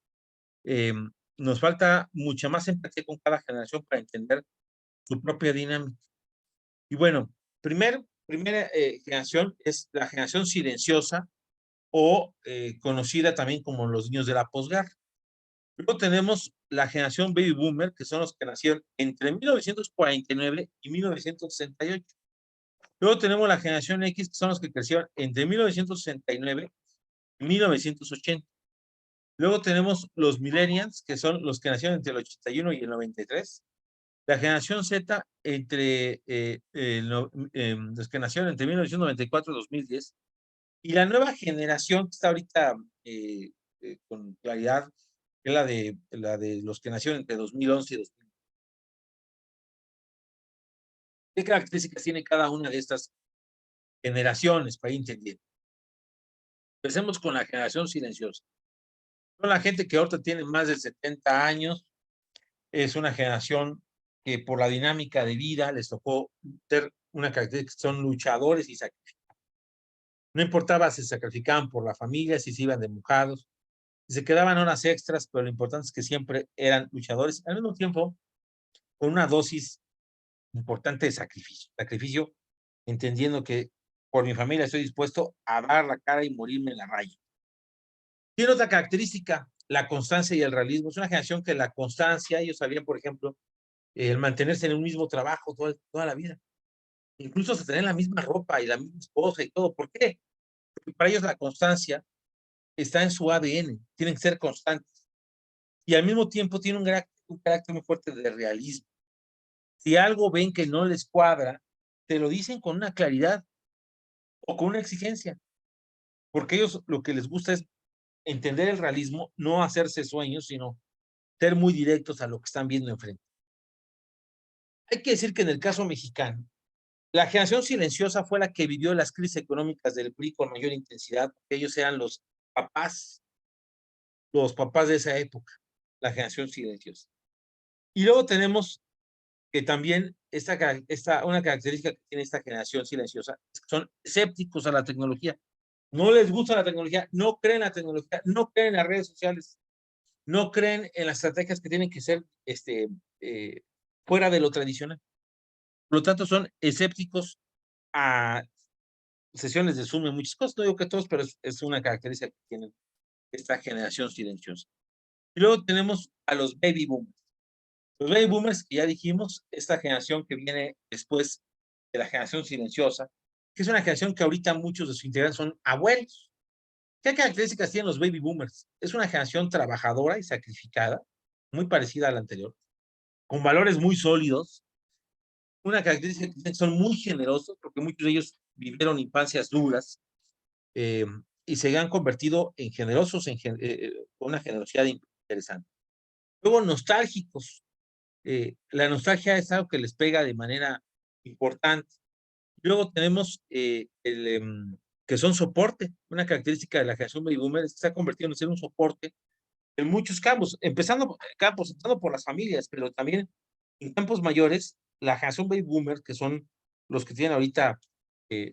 eh, nos falta mucha más empatía con cada generación para entender su propia dinámica. Y bueno, primera generación es la generación silenciosa o conocida también como los niños de la posguerra. Luego tenemos la generación baby boomer, que son los que nacieron entre 1949 y 1968. Luego tenemos la generación X, que son los que crecieron entre 1969 y 1980. Luego tenemos los millennials, que son los que nacieron entre el 81 y el 93. La generación Z, los que nacieron entre 1994 y 2010. Y la nueva generación que está ahorita con claridad, que es la de los que nacieron entre 2011 y 2000. ¿Qué características tiene cada una de estas generaciones para ir entendiendo? Empecemos con la generación silenciosa. Son la gente que ahorita tiene más de 70 años, es una generación que por la dinámica de vida les tocó ser una característica, son luchadores y sacrificados. No importaba si se sacrificaban por la familia, si se iban de mojados, si se quedaban horas extras, pero lo importante es que siempre eran luchadores, al mismo tiempo con una dosis importante de sacrificio. Sacrificio entendiendo que por mi familia estoy dispuesto a dar la cara y morirme en la raya. Tiene otra característica, la constancia y el realismo. Es una generación que la constancia, ellos sabían, por ejemplo, el mantenerse en un mismo trabajo toda la vida. Incluso hasta tener la misma ropa y la misma esposa y todo. ¿Por qué? Porque para ellos la constancia está en su ADN. Tienen que ser constantes. Y al mismo tiempo tienen un carácter muy fuerte de realismo. Si algo ven que no les cuadra, te lo dicen con una claridad o con una exigencia. Porque ellos lo que les gusta es entender el realismo, no hacerse sueños, sino ser muy directos a lo que están viendo enfrente. Hay que decir que en el caso mexicano, la generación silenciosa fue la que vivió las crisis económicas del PRI con mayor intensidad, porque ellos eran los papás los papás de esa época, la generación silenciosa. Y luego tenemos que también una característica que tiene esta generación silenciosa es que son escépticos a la tecnología. No les gusta la tecnología, no creen en la tecnología, no creen en las redes sociales, no creen en las estrategias que tienen que ser fuera de lo tradicional. Por lo tanto, son escépticos a sesiones de Zoom en muchas cosas. No digo que todos, pero es una característica que tienen esta generación silenciosa. Y luego tenemos a los baby boomers. Los baby boomers, que ya dijimos, esta generación que viene después de la generación silenciosa, que es una generación que ahorita muchos de sus integrantes son abuelos. ¿Qué características tienen los baby boomers? Es una generación trabajadora y sacrificada, muy parecida a la anterior, con valores muy sólidos. Una característica que son muy generosos, porque muchos de ellos vivieron infancias duras y se han convertido en generosos, con una generosidad interesante. Luego, nostálgicos. La nostalgia es algo que les pega de manera importante. Luego tenemos que son soporte. Una característica de la generación baby boomer es que se ha convertido en ser un soporte en muchos campos, empezando por las familias, pero también en campos mayores, la generación baby boomer, que son los que tienen ahorita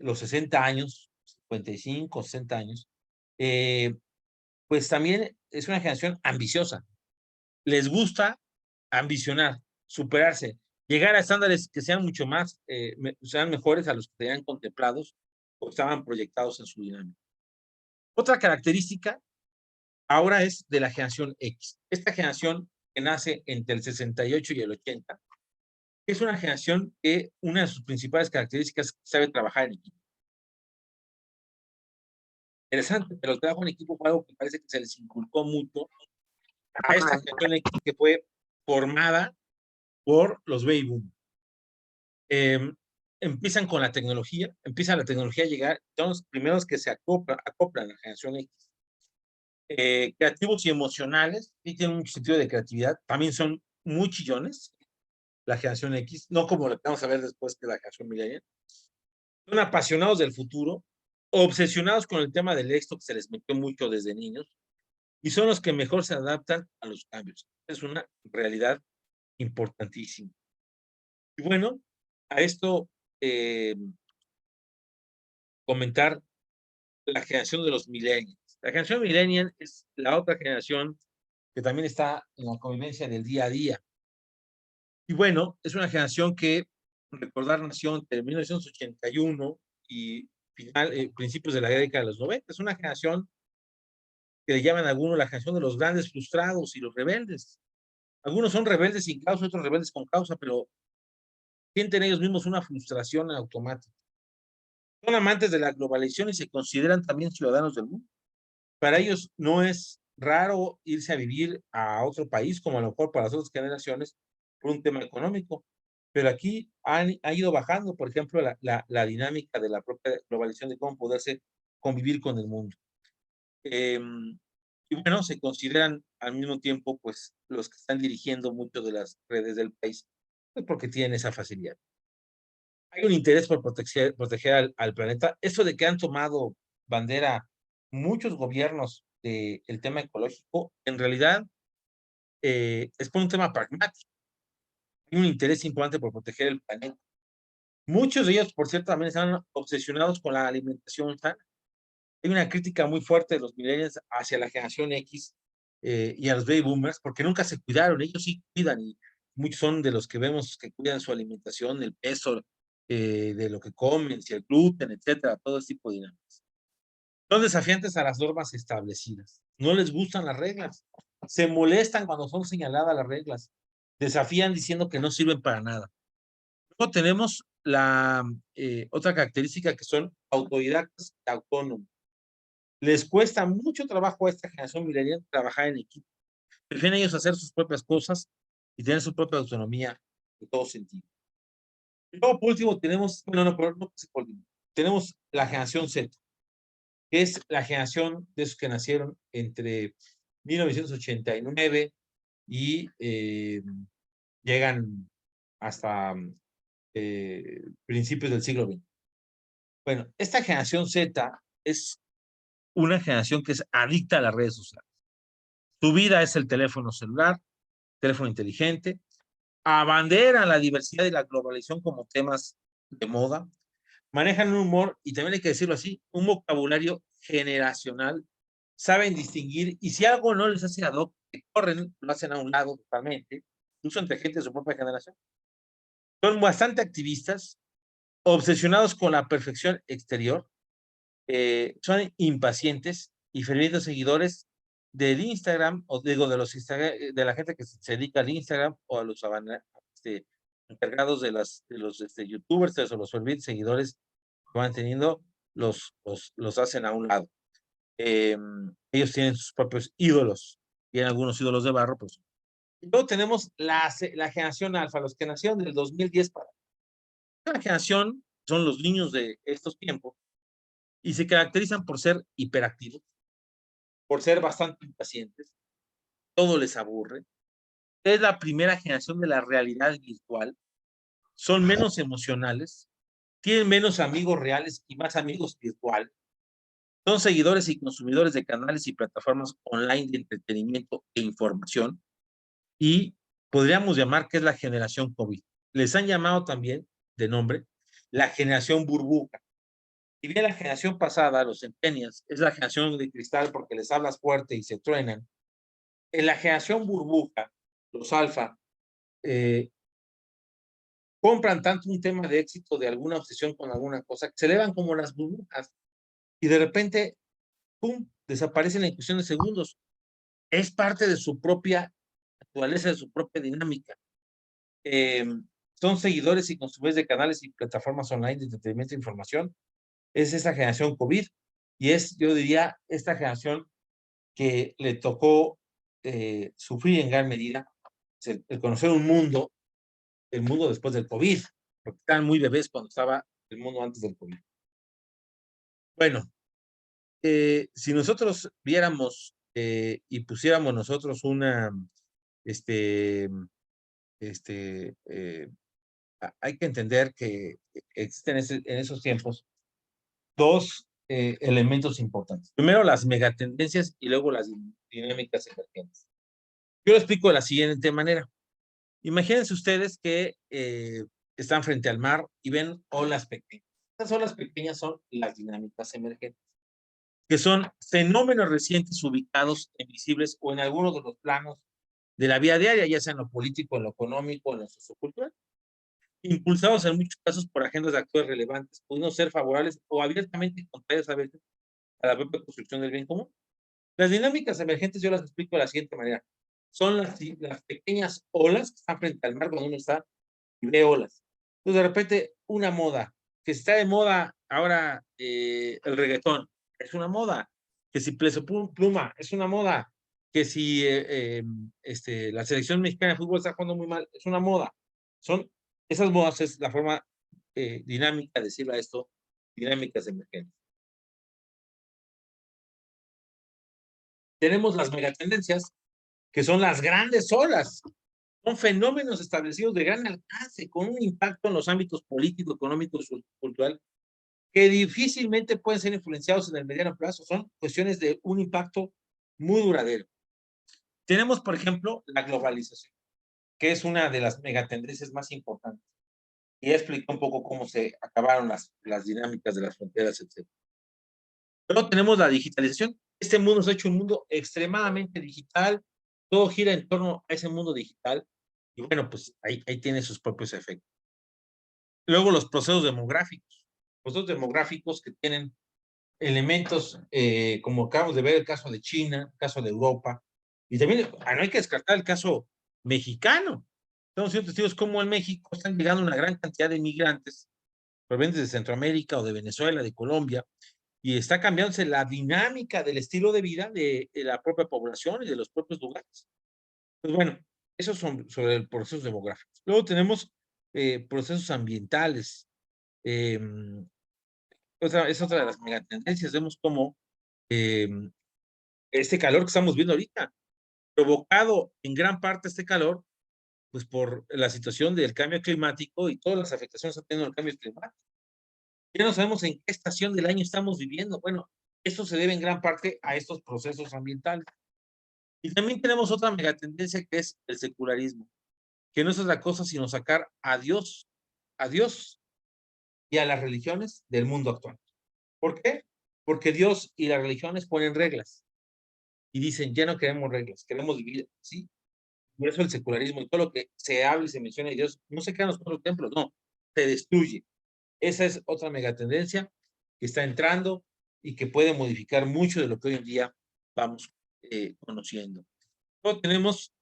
los 60 años, 55, 60 años, pues también es una generación ambiciosa. Les gusta ambicionar, superarse, llegar a estándares que sean mucho más, sean mejores a los que tenían contemplados o estaban proyectados en su dinámica. Otra característica ahora es de la generación X. Esta generación que nace entre el 68 y el 80, es una generación que una de sus principales características es que sabe trabajar en equipo. Interesante, pero el trabajo en equipo fue algo que parece que se les inculcó mucho a esta generación X que fue formada por los baby boomers. Empiezan con la tecnología, empieza la tecnología a llegar, son los primeros que se acoplan a la generación X. Creativos y emocionales, y tienen un sentido de creatividad, también son muy chillones, la generación X, no como lo que vamos a ver después que la generación millennial. Son apasionados del futuro, obsesionados con el tema del éxito que se les metió mucho desde niños, y son los que mejor se adaptan a los cambios. Es una realidad importantísima. Y bueno, a esto comentar la generación de los millennials. La generación millennial es la otra generación que también está en la convivencia del día a día. Y bueno, es una generación que, recordar, nació entre 1981 y principios de la década de los 90. Es una generación que le llaman a algunos la generación de los grandes frustrados y los rebeldes. Algunos son rebeldes sin causa, otros rebeldes con causa, pero sienten ellos mismos una frustración automática. Son amantes de la globalización y se consideran también ciudadanos del mundo. Para ellos no es raro irse a vivir a otro país, como a lo mejor para las otras generaciones, por un tema económico. Pero aquí ha ido bajando, por ejemplo, la dinámica de la propia globalización, de cómo poderse convivir con el mundo. Y bueno, se consideran al mismo tiempo, pues, los que están dirigiendo mucho de las redes del país, pues porque tienen esa facilidad. Hay un interés por proteger al planeta. Esto de que han tomado bandera muchos gobiernos del tema ecológico, en realidad es por un tema pragmático. Hay un interés importante por proteger el planeta. Muchos de ellos, por cierto, también están obsesionados con la alimentación sana. Hay una crítica muy fuerte de los millennials hacia la generación X y a los baby boomers, porque nunca se cuidaron. Ellos sí cuidan y muchos son de los que vemos que cuidan su alimentación, el peso de lo que comen, si el gluten, etcétera, todo ese tipo de dinámicas. Son desafiantes a las normas establecidas. No les gustan las reglas. Se molestan cuando son señaladas las reglas. Desafían diciendo que no sirven para nada. Luego tenemos la otra característica que son autodidactas y autónomos. Les cuesta mucho trabajo a esta generación millennial trabajar en equipo. Prefieren ellos hacer sus propias cosas y tener su propia autonomía en todo sentido. Y luego, por último, tenemos, bueno, no, pero no es por último, tenemos la generación Z, que es la generación de esos que nacieron entre 1989 y llegan hasta principios del siglo XX. Bueno, esta generación Z es una generación que es adicta a las redes sociales. Su vida es el teléfono celular, teléfono inteligente, abanderan la diversidad y la globalización como temas de moda, manejan un humor, y también hay que decirlo así, un vocabulario generacional, saben distinguir, y si algo no les hace ad hoc, que corren, lo hacen a un lado totalmente, incluso entre gente de su propia generación. Son bastante activistas, obsesionados con la perfección exterior, son impacientes y fervientes seguidores del Instagram, o digo, de los de la gente que se dedica al Instagram, o a los este, encargados de los youtubers, o los fervientes seguidores que van teniendo, los hacen a un lado. Ellos tienen sus propios ídolos, tienen algunos ídolos de barro, pues. Y luego tenemos la generación alfa, los que nacieron del 2010 para. Esta generación son los niños de estos tiempos y se caracterizan por ser hiperactivos, por ser bastante impacientes, todo les aburre. Es la primera generación de la realidad virtual, son menos emocionales, tienen menos amigos reales y más amigos virtuales, son seguidores y consumidores de canales y plataformas online de entretenimiento e información, y podríamos llamar que es la generación COVID. Les han llamado también de nombre la generación burbuja. Si bien la generación pasada, los centennials, es la generación de cristal porque les hablas fuerte y se truenan, en la generación burbuja, los alfa, compran tanto un tema de éxito, de alguna obsesión con alguna cosa, que se elevan como las burbujas y de repente, ¡pum!, desaparecen en cuestión de segundos. Es parte de su propia naturaleza, de su propia dinámica. Son seguidores y consumidores de canales y plataformas online de entretenimiento e información. Es esa generación COVID y es, yo diría, esta generación que le tocó sufrir en gran medida el conocer un mundo, el mundo después del COVID, porque estaban muy bebés cuando estaba el mundo antes del COVID. Bueno, si nosotros viéramos y pusiéramos nosotros una, hay que entender que existen en esos tiempos dos elementos importantes. Primero, las megatendencias y luego las dinámicas emergentes. Yo lo explico de la siguiente manera. Imagínense ustedes que están frente al mar y ven olas pequeñas. Estas olas pequeñas son las dinámicas emergentes, que son fenómenos recientes ubicados en visibles o en algunos de los planos de la vida diaria, ya sea en lo político, en lo económico, en lo sociocultural, impulsados en muchos casos por agendas de actores relevantes, pudiendo ser favorables o abiertamente contrarios a veces a la propia construcción del bien común. Las dinámicas emergentes yo las explico de la siguiente manera. Son las pequeñas olas que están frente al mar cuando uno está y ve olas. Entonces, de repente, una moda, que está de moda ahora el reggaetón, es una moda. Que si Peso Pluma, es una moda. Que si la selección mexicana de fútbol está jugando muy mal, es una moda. Son esas modas, es la forma dinámica de decirle a esto, dinámicas emergentes. Tenemos las megatendencias, que son las grandes olas. Son fenómenos establecidos de gran alcance, con un impacto en los ámbitos político, económico y cultural, que difícilmente pueden ser influenciados en el mediano plazo. Son cuestiones de un impacto muy duradero. Tenemos, por ejemplo, la globalización, que es una de las megatendencias más importantes. Y ya expliqué un poco cómo se acabaron las dinámicas de las fronteras, etc. Luego tenemos la digitalización. Este mundo se ha hecho un mundo extremadamente digital. Todo gira en torno a ese mundo digital. Y bueno, pues ahí tiene sus propios efectos. Luego los procesos demográficos. Procesos demográficos que tienen elementos, como acabamos de ver el caso de China, el caso de Europa. Y también no hay que descartar el caso mexicano. Estamos siendo testigos cómo en México están llegando una gran cantidad de inmigrantes provenientes de Centroamérica o de Venezuela, de Colombia, y está cambiándose la dinámica del estilo de vida de la propia población y de los propios lugares. Pues bueno, esos son sobre el proceso demográfico. Luego tenemos procesos ambientales. Es otra de las megatendencias. Vemos cómo este calor que estamos viendo ahorita, provocado en gran parte este calor, pues por la situación del cambio climático y todas las afectaciones que está teniendo el cambio climático. Ya no sabemos en qué estación del año estamos viviendo. Bueno, esto se debe en gran parte a estos procesos ambientales. Y también tenemos otra megatendencia que es el secularismo, que no es otra cosa sino sacar a Dios y a las religiones del mundo actual. ¿Por qué? Porque Dios y las religiones ponen reglas y dicen, ya no queremos reglas, queremos vivir así. Por eso el secularismo y todo lo que se habla y se menciona de Dios, no se quedan los cuatro templos, no, se destruye. Esa es otra megatendencia que está entrando y que puede modificar mucho de lo que hoy en día vamos conociendo. Luego tenemos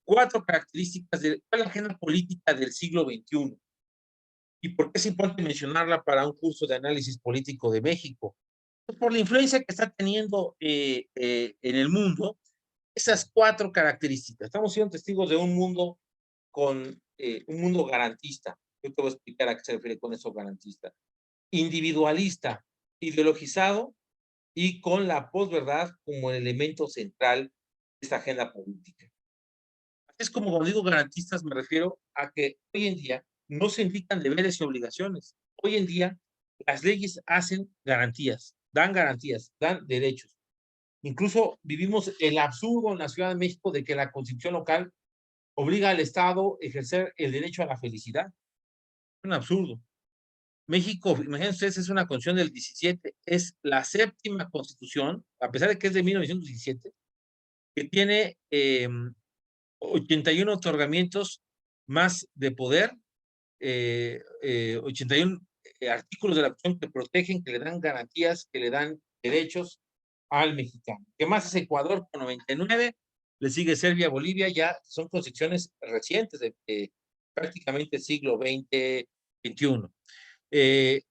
cuatro características de la agenda política del siglo XXI. ¿Y por qué es importante mencionarla para un curso de análisis político de México? Pues por la influencia que está teniendo en el mundo esas cuatro características. Estamos siendo testigos de un mundo con un mundo garantista. Yo te voy a explicar a qué se refiere con eso garantista. Individualista, ideologizado y con la posverdad como el elemento central de esta agenda política. Es como cuando digo garantistas, me refiero a que hoy en día no se indican deberes y obligaciones. Hoy en día las leyes hacen garantías, dan derechos. Incluso vivimos el absurdo en la Ciudad de México de que la constitución local obliga al Estado a ejercer el derecho a la felicidad. Es un absurdo. México, imagínense ustedes, es una constitución del 17, es la séptima constitución, a pesar de que es de 1917, que tiene 81 otorgamientos más de poder, 81 artículos de la Constitución que protegen, que le dan garantías, que le dan derechos al mexicano. ¿Qué más es Ecuador con 99? Le sigue Serbia, Bolivia, ya son constituciones recientes de prácticamente siglo XX, XXI.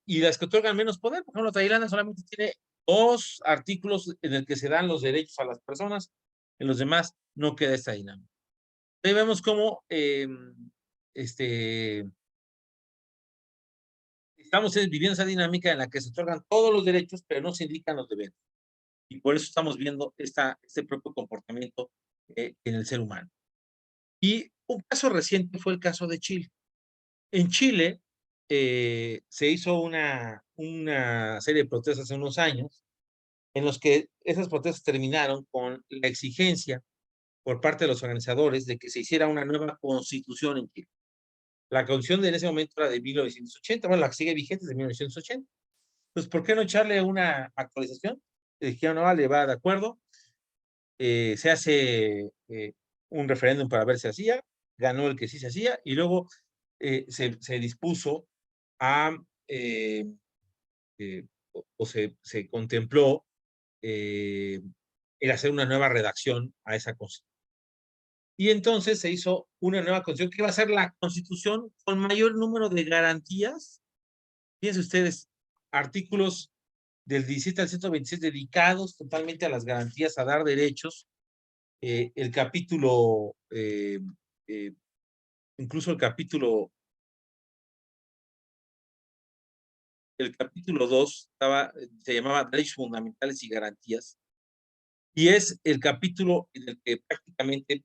Y las que otorgan menos poder, por ejemplo, Tailandia solamente tiene 2 artículos en el que se dan los derechos a las personas, en los demás no queda esta dinámica. Ahí vemos cómo estamos viviendo esa dinámica en la que se otorgan todos los derechos, pero no se indican los deberes. Y por eso estamos viendo este propio comportamiento en el ser humano. Y un caso reciente fue el caso de Chile. En Chile se hizo una serie de protestas hace unos años en los que esas protestas terminaron con la exigencia por parte de los organizadores de que se hiciera una nueva constitución en Chile. La constitución de en ese momento era de 1980, bueno, la que sigue vigente es de 1980. Entonces, ¿por qué no echarle una actualización? Dijeron, no, vale, va de acuerdo. Se hace un referéndum para ver si se hacía, ganó el que sí se hacía, y luego se dispuso a, o se contempló el hacer una nueva redacción a esa constitución. Y entonces se hizo una nueva constitución que iba a ser la constitución con mayor número de garantías. Fíjense ustedes, artículos del 17 al 126 dedicados totalmente a las garantías, a dar derechos. El capítulo, incluso el capítulo 2 se llamaba Derechos Fundamentales y Garantías, y es el capítulo en el que prácticamente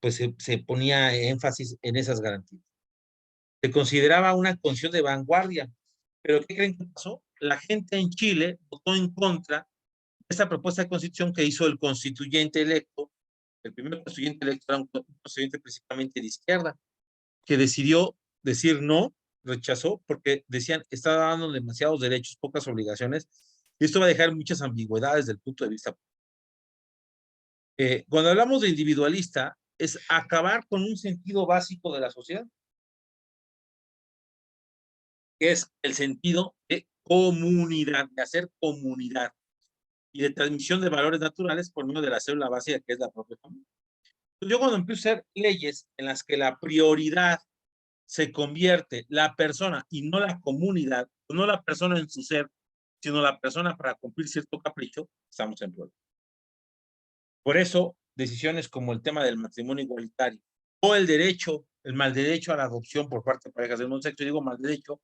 pues, se ponía énfasis en esas garantías. Se consideraba una constitución de vanguardia, pero ¿qué creen que pasó? La gente en Chile votó en contra de esta propuesta de constitución que hizo el constituyente electo. El primer constituyente electo era un constituyente principalmente de izquierda, que decidió decir no, rechazó, porque decían, está dando demasiados derechos, pocas obligaciones, y esto va a dejar muchas ambigüedades desde el punto de vista. Cuando hablamos de individualista, es acabar con un sentido básico de la sociedad, que es el sentido de comunidad, de hacer comunidad y de transmisión de valores naturales por medio de la célula básica que es la propia familia. Entonces, yo cuando empiezo a hacer leyes en las que la prioridad se convierte la persona y no la comunidad, no la persona en su ser, sino la persona para cumplir cierto capricho, estamos en problema. Por eso, decisiones como el tema del matrimonio igualitario o el derecho, el mal derecho a la adopción por parte de parejas del mismo sexo, digo mal derecho,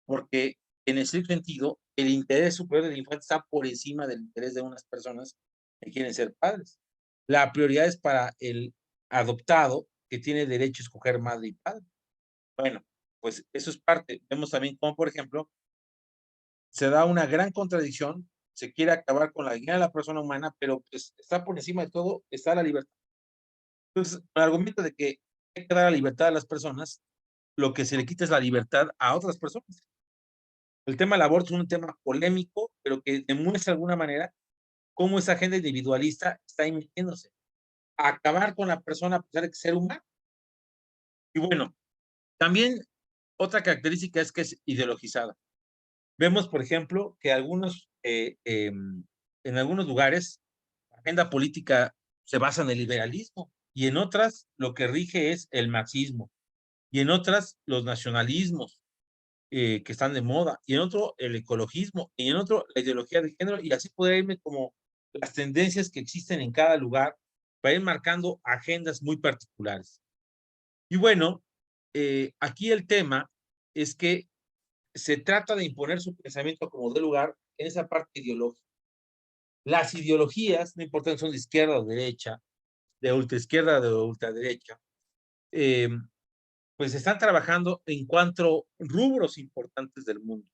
porque en ese sentido, el interés superior del infante está por encima del interés de unas personas que quieren ser padres. La prioridad es para el adoptado que tiene derecho a escoger madre y padre. Bueno, pues eso es parte. Vemos también cómo, por ejemplo, se da una gran contradicción se quiere acabar con la dignidad de la persona humana, pero pues está por encima de todo, está la libertad. Entonces, el argumento de que hay que dar la libertad a las personas, lo que se le quita es la libertad a otras personas. El tema del aborto es un tema polémico, pero que demuestra de alguna manera cómo esa agenda individualista está metiéndose a acabar con la persona a pesar de que ser humano. Y bueno, también otra característica es que es ideologizada. Vemos, por ejemplo, que en algunos lugares la agenda política se basa en el liberalismo y en otras lo que rige es el marxismo y en otras los nacionalismos que están de moda y en otro el ecologismo y en otro la ideología de género y así poder irme como las tendencias que existen en cada lugar para ir marcando agendas muy particulares. Y bueno, aquí el tema es que se trata de imponer su pensamiento como de lugar en esa parte ideológica. Las ideologías, no importa si son de izquierda o derecha, de ultraizquierda o de ultraderecha, eh, pues están trabajando en cuatro rubros importantes del mundo.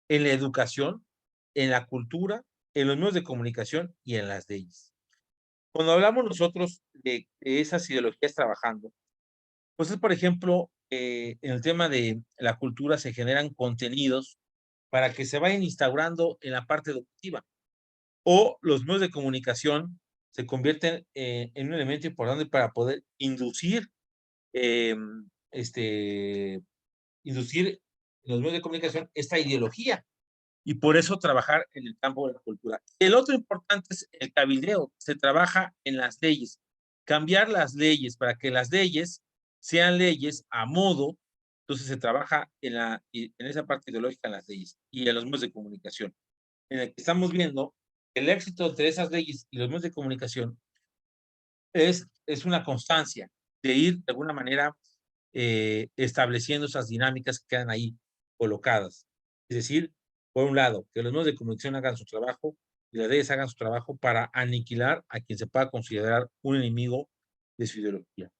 En la educación, en la cultura, en los medios de comunicación y en las leyes. Cuando hablamos nosotros de esas ideologías trabajando, pues es, por ejemplo, en el tema de la cultura se generan contenidos para que se vayan instaurando en la parte educativa. O los medios de comunicación se convierten en un elemento importante para poder eh, este, inducir en los medios de comunicación esta ideología y por eso trabajar en el campo de la cultura. El otro importante es el cabildeo. Se trabaja en las leyes, cambiar las leyes para que las leyes sean leyes a modo. Entonces se trabaja en esa parte ideológica en las leyes y en los medios de comunicación. En el que estamos viendo el éxito de esas leyes y los medios de comunicación es una constancia de ir de alguna manera estableciendo esas dinámicas que quedan ahí colocadas. Es decir, por un lado, que los medios de comunicación hagan su trabajo y las leyes hagan su trabajo para aniquilar a quien se pueda considerar un enemigo de su ideología.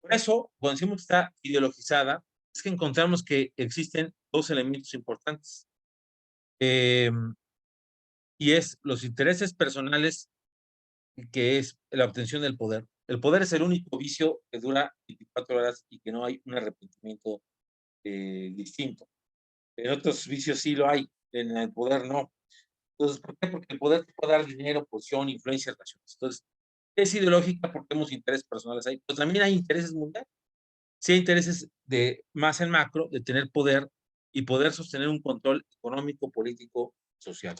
Por eso, cuando decimos que está ideologizada, es que encontramos que existen dos elementos importantes. Eh, y es los intereses personales, que es la obtención del poder. El poder es el único vicio que dura 24 horas y que no hay un arrepentimiento distinto. En otros vicios sí lo hay, en el poder no. Entonces, ¿por qué? Porque el poder te puede dar dinero, posición, influencia, relaciones. Entonces, es ideológica porque tenemos intereses personales ahí, pero también hay intereses mundiales. Sí hay intereses de más en macro, de tener poder y poder sostener un control económico, político, social.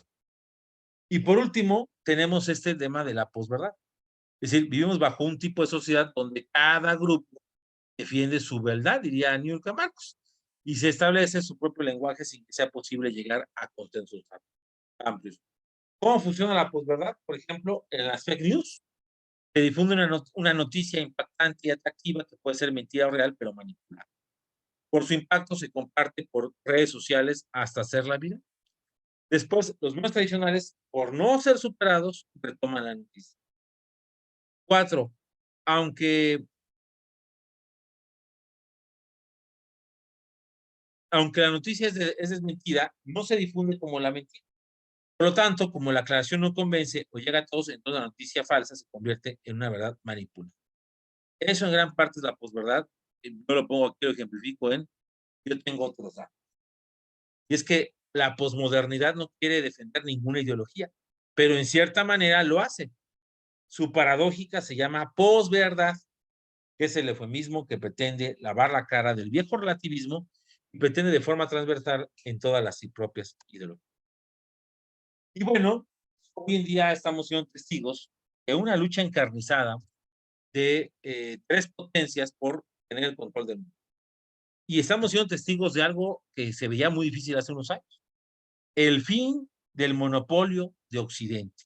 Y por último, tenemos este tema de la posverdad. Es decir, vivimos bajo un tipo de sociedad donde cada grupo defiende su verdad, diría Niurka Marcos, y se establece su propio lenguaje sin que sea posible llegar a consensos amplios. ¿Cómo funciona la posverdad? Por ejemplo, en las fake news se difunde una noticia impactante y atractiva que puede ser mentira o real, pero manipulada. Por su impacto se comparte por redes sociales hasta hacerla viral. Después, los medios tradicionales, por no ser superados, retoman la noticia. 4. Aunque la noticia es desmentida, no se difunde como la mentira. Por lo tanto, como la aclaración no convence o llega a todos, entonces la noticia falsa se convierte en una verdad manipulada. Eso en gran parte es la posverdad. Yo lo pongo aquí, lo ejemplifico yo tengo otros datos. Y es que la posmodernidad no quiere defender ninguna ideología, pero en cierta manera lo hace. Su paradójica se llama posverdad, que es el eufemismo que pretende lavar la cara del viejo relativismo y pretende de forma transversal en todas las propias ideologías. Y bueno, hoy en día estamos siendo testigos de una lucha encarnizada de tres potencias por tener el control del mundo. Y estamos siendo testigos de algo que se veía muy difícil hace unos años. El fin del monopolio de Occidente.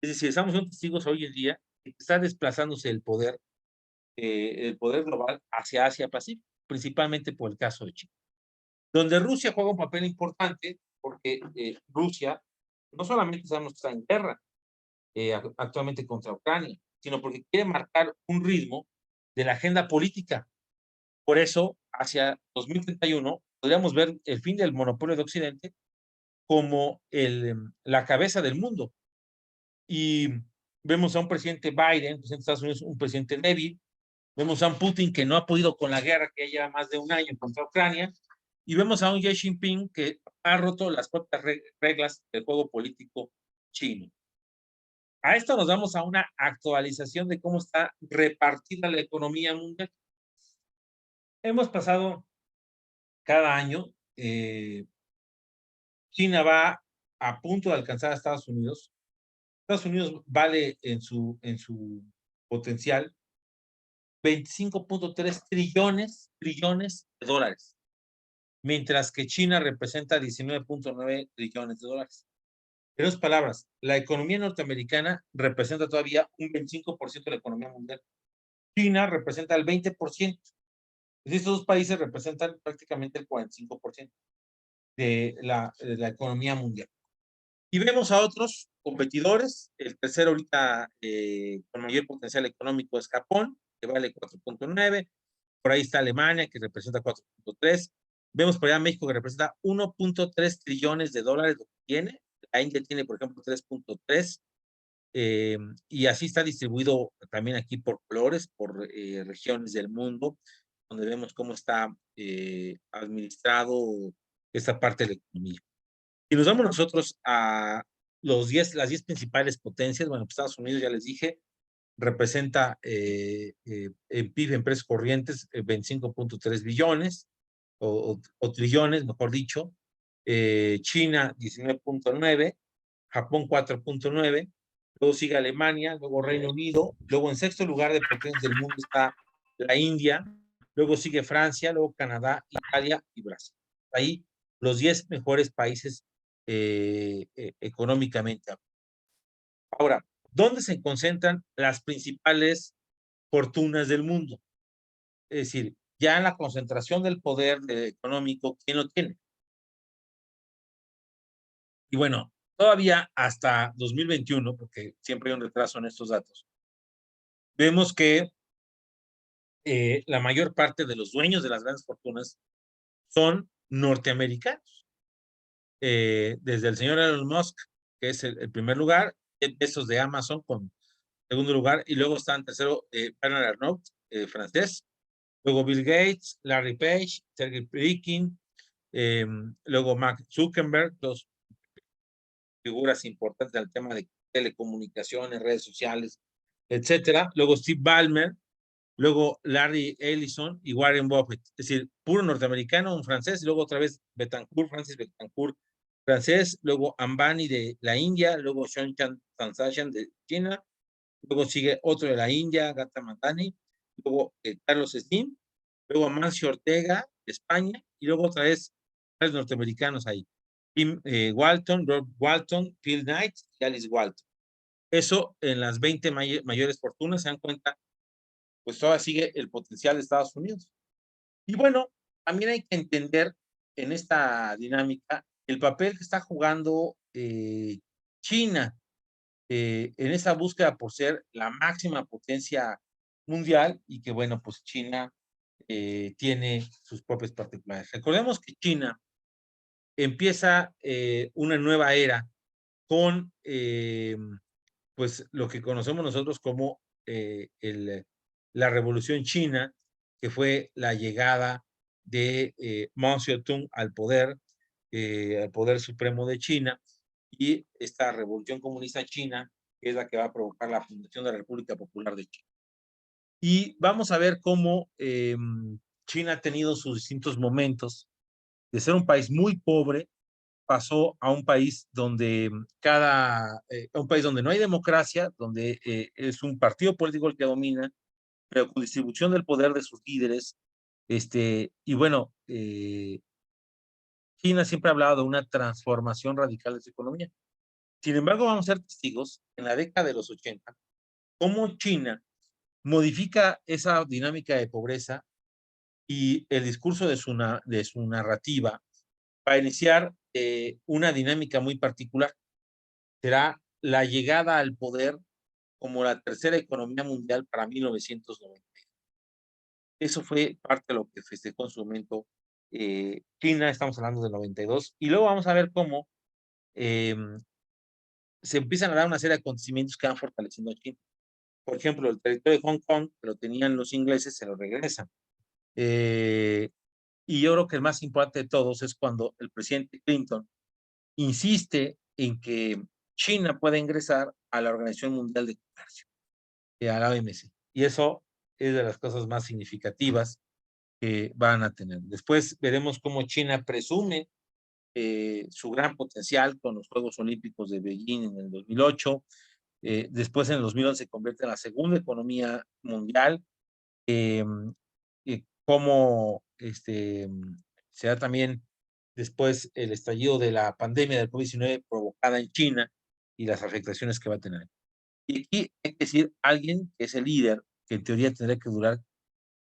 Es decir, estamos siendo testigos hoy en día de que está desplazándose el poder global hacia Asia-Pacífico, principalmente por el caso de China, donde Rusia juega un papel importante porque Rusia no solamente sabemos que está en guerra actualmente contra Ucrania, sino porque quiere marcar un ritmo de la agenda política. Por eso, hacia 2031, podríamos ver el fin del monopolio de Occidente como la cabeza del mundo. Y vemos a un presidente Biden, presidente de Estados Unidos, un presidente débil. Vemos a un Putin que no ha podido con la guerra que lleva más de un año contra Ucrania. Y vemos a un Xi Jinping que ha roto las propias reglas del juego político chino. A esto nos vamos a una actualización de cómo está repartida la economía mundial. Hemos pasado cada año, China va a punto de alcanzar a Estados Unidos. Estados Unidos vale en su potencial 25.3 trillones de dólares, mientras que China representa 19.9 trillones de dólares. En otras palabras, la economía norteamericana representa todavía un 25% de la economía mundial. China representa el 20%. Estos dos países representan prácticamente el 45% de la economía mundial. Y vemos a otros competidores. El tercero ahorita con mayor potencial económico es Japón, que vale 4.9. Por ahí está Alemania, que representa 4.3. Vemos por allá México, que representa 1.3 trillones de dólares, lo que tiene. La India tiene, por ejemplo, 3.3. Y así está distribuido también aquí por colores, por regiones del mundo, donde vemos cómo está administrado esta parte de la economía. Y nos vamos nosotros a las 10 principales potencias. Bueno, pues Estados Unidos, ya les dije, representa en PIB, en precios corrientes, 25.3 billones o trillones, mejor dicho. China, 19.9, Japón, 4.9, luego sigue Alemania, luego Reino Unido, luego en sexto lugar de potencias del mundo está la India, luego sigue Francia, luego Canadá, Italia y Brasil. Ahí los 10 mejores países económicamente. Ahora, ¿dónde se concentran las principales fortunas del mundo? Es decir, ya en la concentración del poder económico, ¿quién lo tiene? Y bueno, todavía hasta 2021, porque siempre hay un retraso en estos datos, vemos que la mayor parte de los dueños de las grandes fortunas son norteamericanos. Desde el señor Elon Musk, que es el primer lugar, esos de Amazon con segundo lugar, y luego está en tercero Bernard Arnault, francés, luego Bill Gates, Larry Page, Sergey Brin, luego Mark Zuckerberg, dos figuras importantes del tema de telecomunicaciones, redes sociales, etcétera. Luego Steve Ballmer, luego Larry Ellison y Warren Buffett. Es decir, puro norteamericano, un francés, y luego otra vez Betancourt, Francis Betancourt, francés, luego Ambani de la India, luego Shanchan Tansachan de China, luego sigue otro de la India, Gata Matani, luego Carlos Slim, luego Amancio Ortega de España, y luego otra vez tres norteamericanos ahí. Tim Walton, Rob Walton, Phil Knight y Alice Walton. Eso en las 20 mayores fortunas se dan cuenta, pues todavía sigue el potencial de Estados Unidos. Y bueno, también hay que entender en esta dinámica el papel que está jugando China en esa búsqueda por ser la máxima potencia mundial y que bueno, pues China tiene sus propias particularidades. Recordemos que China empieza una nueva era con pues lo que conocemos nosotros como la Revolución China, que fue la llegada de Mao Zedong al poder supremo de China, y esta Revolución Comunista China es la que va a provocar la fundación de la República Popular de China. Y vamos a ver cómo China ha tenido sus distintos momentos de ser un país muy pobre, pasó a un país donde un país donde no hay democracia, donde es un partido político el que domina, pero con distribución del poder de sus líderes. Y bueno, China siempre ha hablado de una transformación radical de su economía. Sin embargo, vamos a ser testigos en la década de los 80, cómo China modifica esa dinámica de pobreza y el discurso de su narrativa para iniciar una dinámica muy particular. Será la llegada al poder como la tercera economía mundial para 1990. Eso fue parte de lo que festejó en su momento China, estamos hablando del 92, y luego vamos a ver cómo se empiezan a dar una serie de acontecimientos que van fortaleciendo a China. Por ejemplo, el territorio de Hong Kong, que lo tenían los ingleses, se lo regresan. Y yo creo que el más importante de todos es cuando el presidente Clinton insiste en que China pueda ingresar a la Organización Mundial de Comercio, a la OMC. Y eso es de las cosas más significativas que van a tener. Después veremos cómo China presume su gran potencial con los Juegos Olímpicos de Beijing en el 2008. Después en el 2011 se convierte en la segunda economía mundial. Cómo se da también después el estallido de la pandemia del COVID-19 provocada en China y las afectaciones que va a tener. Y aquí hay que decir, alguien que es el líder, que en teoría tendría que durar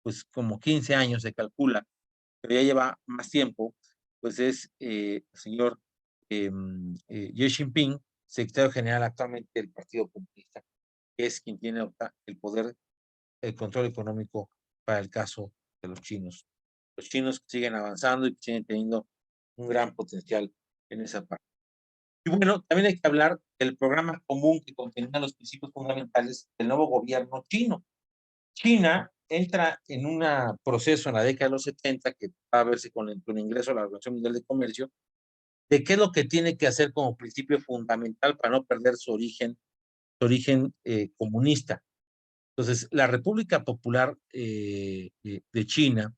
pues como 15 años, se calcula, pero ya lleva más tiempo, pues es el señor Xi Jinping, secretario general actualmente del Partido Comunista, que es quien tiene el poder, el control económico para el caso de los chinos. Los chinos siguen avanzando y siguen teniendo un gran potencial en esa parte. Y bueno, también hay que hablar del programa común que contenía los principios fundamentales del nuevo gobierno chino. China entra en un proceso en la década de los 70 que va a verse con el ingreso a la Organización Mundial de Comercio, de qué es lo que tiene que hacer como principio fundamental para no perder su origen comunista. Entonces, la República Popular de China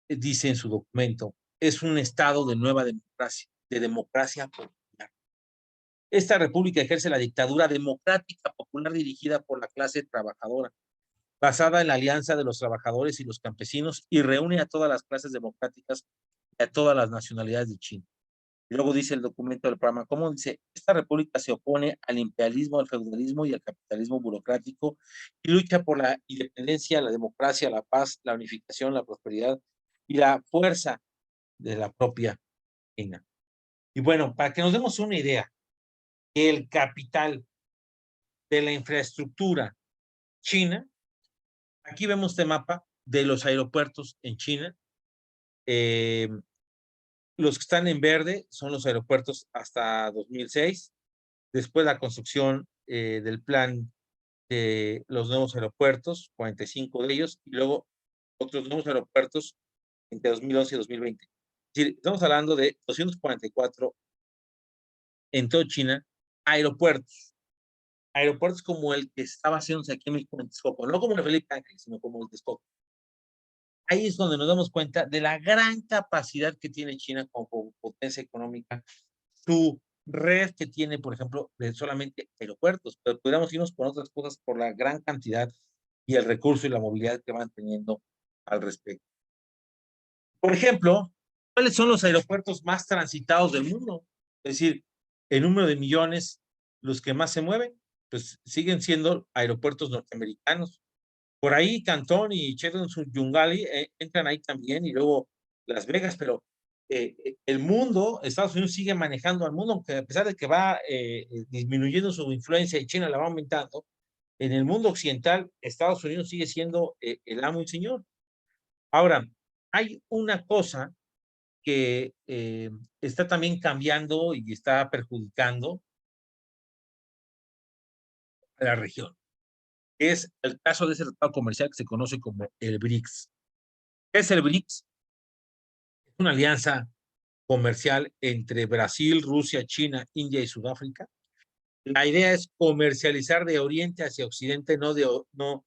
dice en su documento, es un estado de nueva democracia, de democracia popular. Esta república ejerce la dictadura democrática popular dirigida por la clase trabajadora, basada en la alianza de los trabajadores y los campesinos y reúne a todas las clases democráticas y a todas las nacionalidades de China. Y luego dice el documento del programa, ¿cómo dice? Esta república se opone al imperialismo, al feudalismo y al capitalismo burocrático y lucha por la independencia, la democracia, la paz, la unificación, la prosperidad y la fuerza de la propia China. Y bueno, para que nos demos una idea, el capital de la infraestructura china, aquí vemos este mapa de los aeropuertos en China. Los que están en verde son los aeropuertos hasta 2006. Después la construcción del plan de los nuevos aeropuertos, 45 de ellos, y luego otros nuevos aeropuertos entre 2011 y 2020. Es decir, estamos hablando de 244 en toda China, aeropuertos. Aeropuertos como el que estaba haciéndose aquí en México, en Texcoco, no como el Felipe Ángeles, sino como el Texcoco. Ahí es donde nos damos cuenta de la gran capacidad que tiene China como potencia económica, su red que tiene, por ejemplo, de solamente aeropuertos, pero podríamos irnos por otras cosas por la gran cantidad y el recurso y la movilidad que van teniendo al respecto. Por ejemplo, ¿cuáles son los aeropuertos más transitados del mundo? Es decir, el número de millones, los que más se mueven, pues siguen siendo aeropuertos norteamericanos. Por ahí Cantón y Yungali entran ahí también, y luego Las Vegas, pero el mundo, Estados Unidos sigue manejando al mundo, aunque a pesar de que va disminuyendo su influencia y China la va aumentando, en el mundo occidental, Estados Unidos sigue siendo el amo y señor. Ahora, hay una cosa que está también cambiando y está perjudicando a la región. Es el caso de ese tratado comercial que se conoce como el BRICS. ¿Qué es el BRICS? Es una alianza comercial entre Brasil, Rusia, China, India y Sudáfrica. La idea es comercializar de oriente hacia occidente, no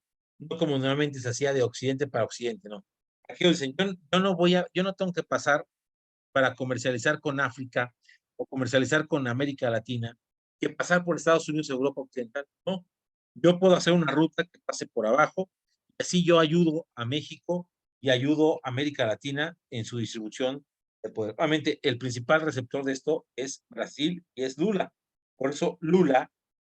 como normalmente se hacía de occidente para occidente, no. Aquí dicen, yo no tengo que pasar para comercializar con África o comercializar con América Latina, que pasar por Estados Unidos, Europa Occidental. No, yo puedo hacer una ruta que pase por abajo, y así yo ayudo a México y ayudo a América Latina en su distribución de poder. Obviamente, el principal receptor de esto es Brasil y es Lula. Por eso Lula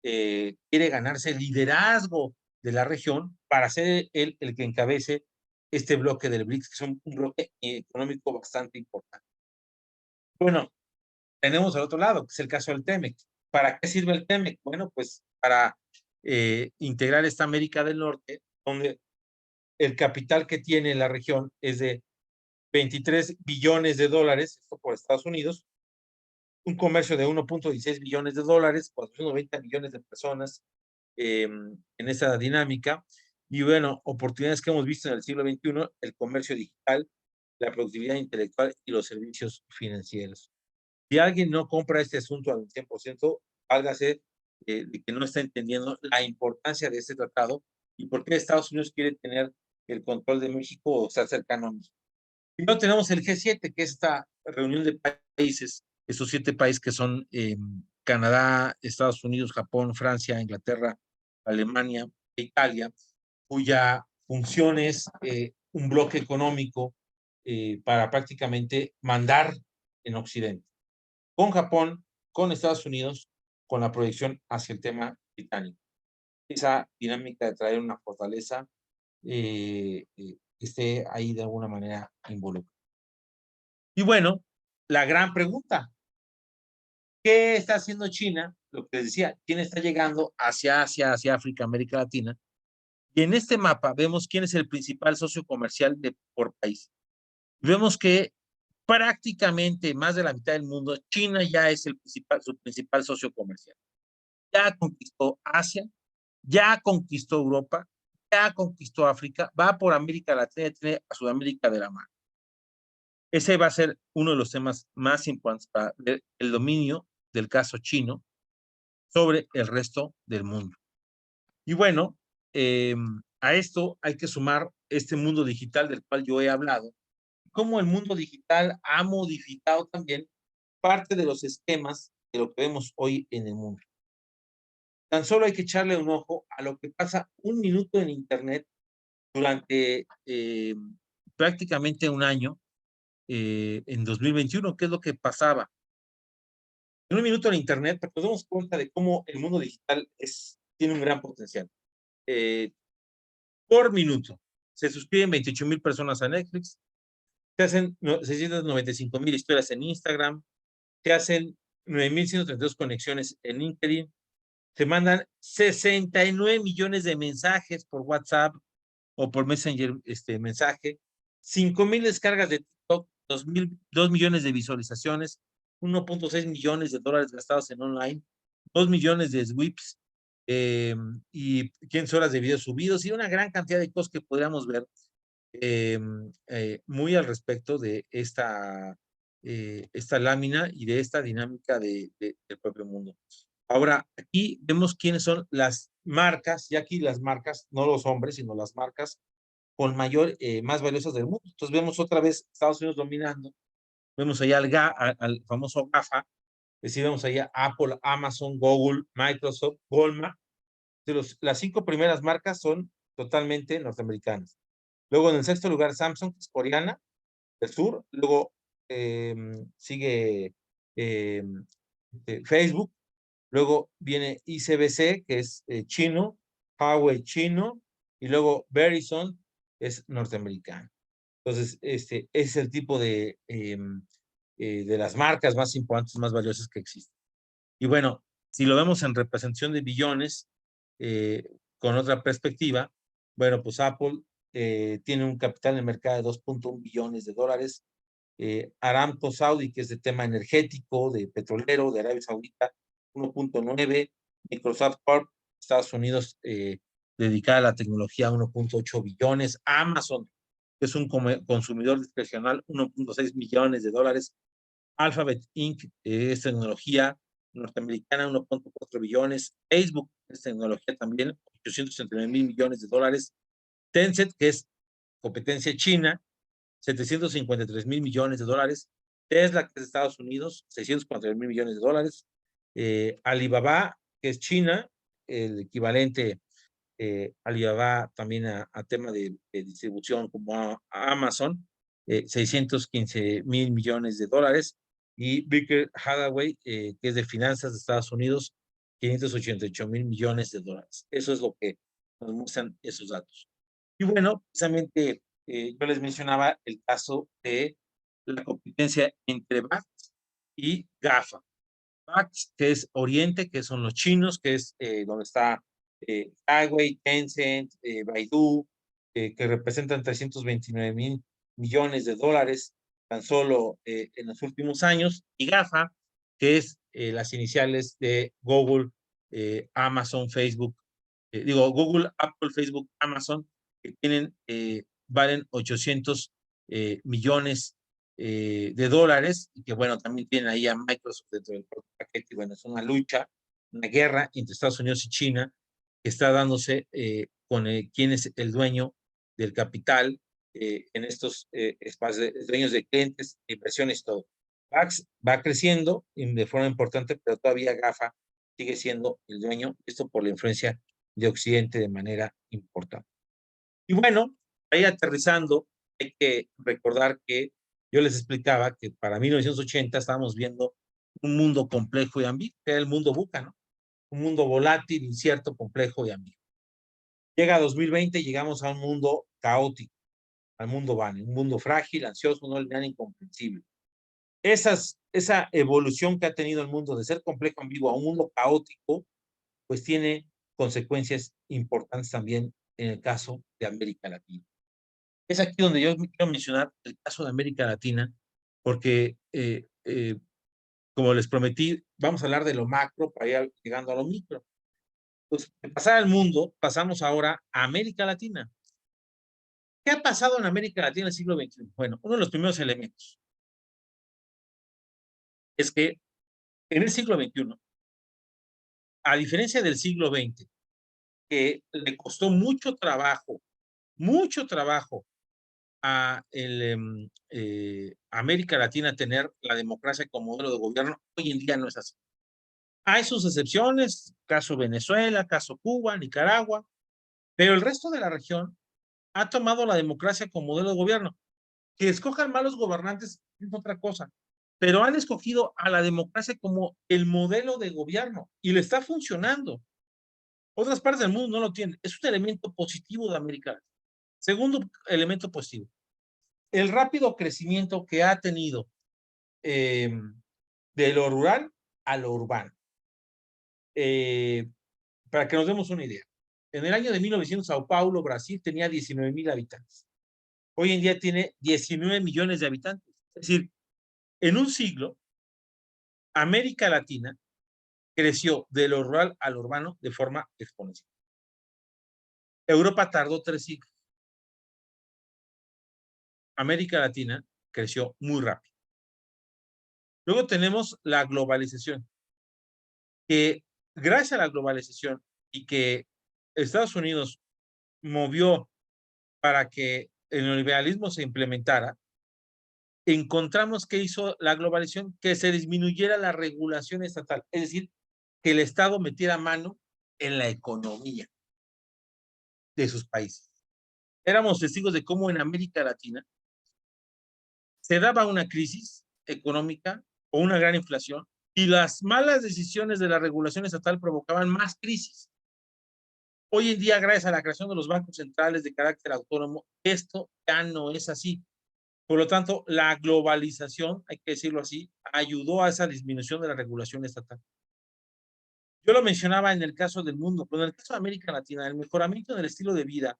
quiere ganarse el liderazgo de la región para ser él el que encabece este bloque del BRICS, que es un bloque económico bastante importante. Bueno, tenemos al otro lado, que es el caso del TEMEC. ¿Para qué sirve el TEMEC? Bueno, pues para integrar esta América del Norte, donde el capital que tiene la región es de 23 billones de dólares, esto por Estados Unidos, un comercio de 1.16 billones de dólares, 490 millones de personas en esa dinámica. Y bueno, oportunidades que hemos visto en el siglo XXI, el comercio digital, la productividad intelectual y los servicios financieros. Si alguien no compra este asunto al 100%, válgase de que no está entendiendo la importancia de este tratado y por qué Estados Unidos quiere tener el control de México o estar cercano a México. Primero tenemos el G7, que es esta reunión de países, esos 7 países que son Canadá, Estados Unidos, Japón, Francia, Inglaterra, Alemania e Italia, cuya función es un bloque económico para prácticamente mandar en Occidente, con Japón, con Estados Unidos, con la proyección hacia el tema británico. Esa dinámica de traer una fortaleza esté ahí de alguna manera involucrada. Y bueno, la gran pregunta, ¿qué está haciendo China? Lo que les decía, ¿quién está llegando hacia Asia, hacia África, América Latina? Y en este mapa vemos quién es el principal socio comercial por país. Vemos que prácticamente más de la mitad del mundo, China ya es su principal socio comercial. Ya conquistó Asia, ya conquistó Europa, ya conquistó África, va por América Latina y tiene a Sudamérica de la mano. Ese va a ser uno de los temas más importantes para ver el dominio del caso chino sobre el resto del mundo. Y bueno, a esto hay que sumar este mundo digital del cual yo he hablado, cómo el mundo digital ha modificado también parte de los esquemas de lo que vemos hoy en el mundo. Tan solo hay que echarle un ojo a lo que pasa un minuto en Internet durante prácticamente un año en 2021, ¿qué es lo que pasaba? En un minuto en Internet, para que nos demos cuenta de cómo el mundo digital tiene un gran potencial. Por minuto, se suscriben 28,000 personas a Netflix, se hacen 695,000 historias en Instagram, se hacen 9,132 conexiones en LinkedIn, se mandan 69 millones de mensajes por WhatsApp o por Messenger mensaje, 5,000 descargas de TikTok, 2 millones de visualizaciones, 1.6 millones de dólares gastados en online, 2 millones de sweeps y 15 horas de videos subidos y una gran cantidad de cosas que podríamos ver muy al respecto de esta lámina y de esta dinámica del propio mundo. Ahora, aquí vemos quiénes son las marcas, y aquí las marcas, no los hombres, sino las marcas con más valiosas del mundo. Entonces vemos otra vez Estados Unidos dominando, vemos allá al famoso GAFA, es decir, vemos allá Apple, Amazon, Google, Microsoft, Walmart. Las 5 primeras marcas son totalmente norteamericanas. Luego en el 6º lugar Samsung, que es coreana del sur. Luego sigue Facebook. Luego viene ICBC, que es chino, Huawei chino, y luego Verizon es norteamericano. Entonces, es el tipo de las marcas más importantes, más valiosas que existen. Y bueno, si lo vemos en representación de billones, con otra perspectiva, bueno, pues Apple tiene un capital de mercado de 2.1 billones de dólares. Aramco Saudi, que es de tema energético, de petrolero, de Arabia Saudita, 1.9. Microsoft Corp, Estados Unidos, dedicada a la tecnología, 1.8 billones. Amazon, que es un consumidor discrecional, 1.6 millones de dólares. Alphabet Inc. Es tecnología norteamericana, 1.4 billones. Facebook es tecnología también, 839,000 millones de dólares. Tencent, que es competencia china, 753,000 millones de dólares. Tesla, que es de Estados Unidos, 643,000 millones de dólares. Alibaba, que es China, el equivalente Alibaba también a tema de distribución como a Amazon, 615,000 millones de dólares. Y Berkshire Hathaway, que es de finanzas de Estados Unidos, 588,000 millones de dólares. Eso es lo que nos muestran esos datos. Y bueno, precisamente yo les mencionaba el caso de la competencia entre VAX y GAFA. VAX, que es Oriente, que son los chinos, que es donde está Huawei, Tencent, Baidu, que representan 329,000 millones de dólares tan solo en los últimos años. Y GAFA, que es las iniciales de Google, Amazon, Facebook, Google, Apple, Facebook, Amazon, que tienen, valen 800 millones de dólares, y que bueno, también tienen ahí a Microsoft dentro del paquete, y bueno, es una lucha, una guerra entre Estados Unidos y China, que está dándose con quién es el dueño del capital en estos espacios, dueños de clientes, inversiones, todo. Va creciendo de forma importante, pero todavía GAFA sigue siendo el dueño, esto por la influencia de Occidente de manera importante. Y bueno, ahí aterrizando, hay que recordar que yo les explicaba que para 1980 estábamos viendo un mundo complejo y ambiguo, que era el mundo VUCA, ¿no? Un mundo volátil, incierto, complejo y ambiguo. Llega a 2020 y llegamos a un mundo caótico, al mundo VANE, un mundo frágil, ansioso, no lineal, incomprensible. Esa evolución que ha tenido el mundo de ser complejo, ambiguo a un mundo caótico, pues tiene consecuencias importantes también en el caso de América Latina. Es aquí donde yo quiero mencionar el caso de América Latina, porque, como les prometí, vamos a hablar de lo macro para ir llegando a lo micro. Pues, de pasar al mundo, pasamos ahora a América Latina. ¿Qué ha pasado en América Latina en el siglo XXI? Bueno, uno de los primeros elementos es que en el siglo XXI, a diferencia del siglo XX, que le costó mucho trabajo a América Latina tener la democracia como modelo de gobierno, hoy en día no es así. Hay sus excepciones, caso Venezuela, caso Cuba, Nicaragua, pero el resto de la región ha tomado la democracia como modelo de gobierno. Que escojan malos gobernantes es otra cosa, pero han escogido a la democracia como el modelo de gobierno y le está funcionando. Otras partes del mundo no lo tienen. Es un elemento positivo de América Latina. Segundo elemento positivo, el rápido crecimiento que ha tenido de lo rural a lo urbano. Para que nos demos una idea. En el año de 1900, Sao Paulo, Brasil, tenía 19,000 habitantes. Hoy en día tiene 19 millones de habitantes. Es decir, en un siglo, América Latina creció de lo rural al urbano de forma exponencial. Europa tardó 3 siglos. América Latina creció muy rápido. Luego tenemos la globalización, que gracias a la globalización y que Estados Unidos movió para que el neoliberalismo se implementara, encontramos que hizo la globalización que se disminuyera la regulación estatal, es decir, que el Estado metiera mano en la economía de sus países. Éramos testigos de cómo en América Latina se daba una crisis económica o una gran inflación y las malas decisiones de la regulación estatal provocaban más crisis. Hoy en día, gracias a la creación de los bancos centrales de carácter autónomo, esto ya no es así. Por lo tanto, la globalización, hay que decirlo así, ayudó a esa disminución de la regulación estatal. Yo lo mencionaba en el caso del mundo, pero en el caso de América Latina, el mejoramiento del estilo de vida,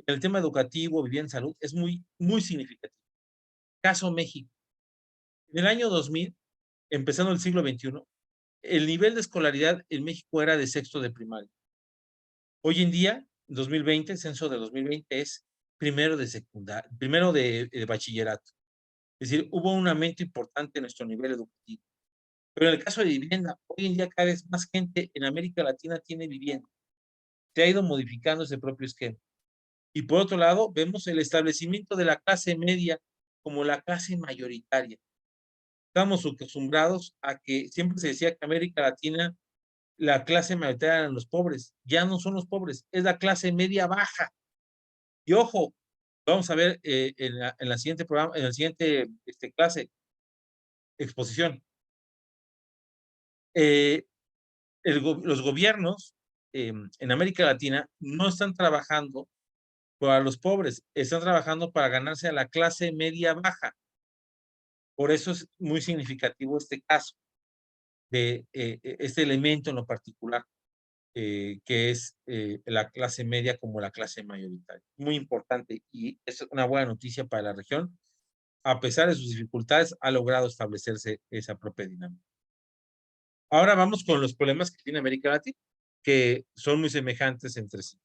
en el tema educativo, vivienda, salud, es muy, muy significativo. Caso México. En el año 2000, empezando el siglo XXI, el nivel de escolaridad en México era de sexto de primaria. Hoy en día, 2020, el censo de 2020 es primero de secundaria, primero de bachillerato. Es decir, hubo un aumento importante en nuestro nivel educativo. Pero en el caso de vivienda, hoy en día cada vez más gente en América Latina tiene vivienda. Se ha ido modificando ese propio esquema. Y por otro lado, vemos el establecimiento de la clase media como la clase mayoritaria. Estamos acostumbrados a que siempre se decía que América Latina, la clase mayoritaria eran los pobres. Ya no son los pobres, es la clase media baja. Y ojo, vamos a ver en la siguiente programa, en la siguiente clase, exposición. Los gobiernos en América Latina no están trabajando para los pobres, están trabajando para ganarse a la clase media baja. Por eso es muy significativo este caso de este elemento en lo particular, que es la clase media como la clase mayoritaria. Muy importante y es una buena noticia para la región. A pesar de sus dificultades, ha logrado establecerse esa propia dinámica. Ahora vamos con los problemas que tiene América Latina, que son muy semejantes entre sí.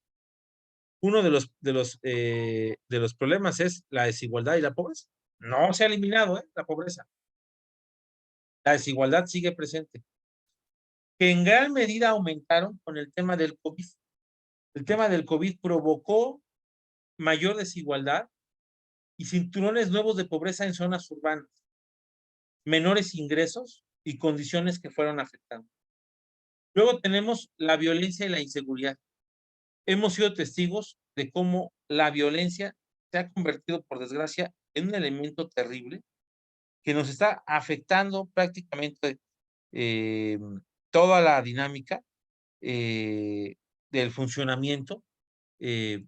Uno de los problemas es la desigualdad y la pobreza. No se ha eliminado, la pobreza. La desigualdad sigue presente, que en gran medida aumentaron con el tema del COVID. El tema del COVID provocó mayor desigualdad y cinturones nuevos de pobreza en zonas urbanas, menores ingresos y condiciones que fueron afectando. Luego tenemos la violencia y la inseguridad. Hemos sido testigos de cómo la violencia se ha convertido, por desgracia, en un elemento terrible que nos está afectando prácticamente eh, toda la dinámica eh, del funcionamiento eh,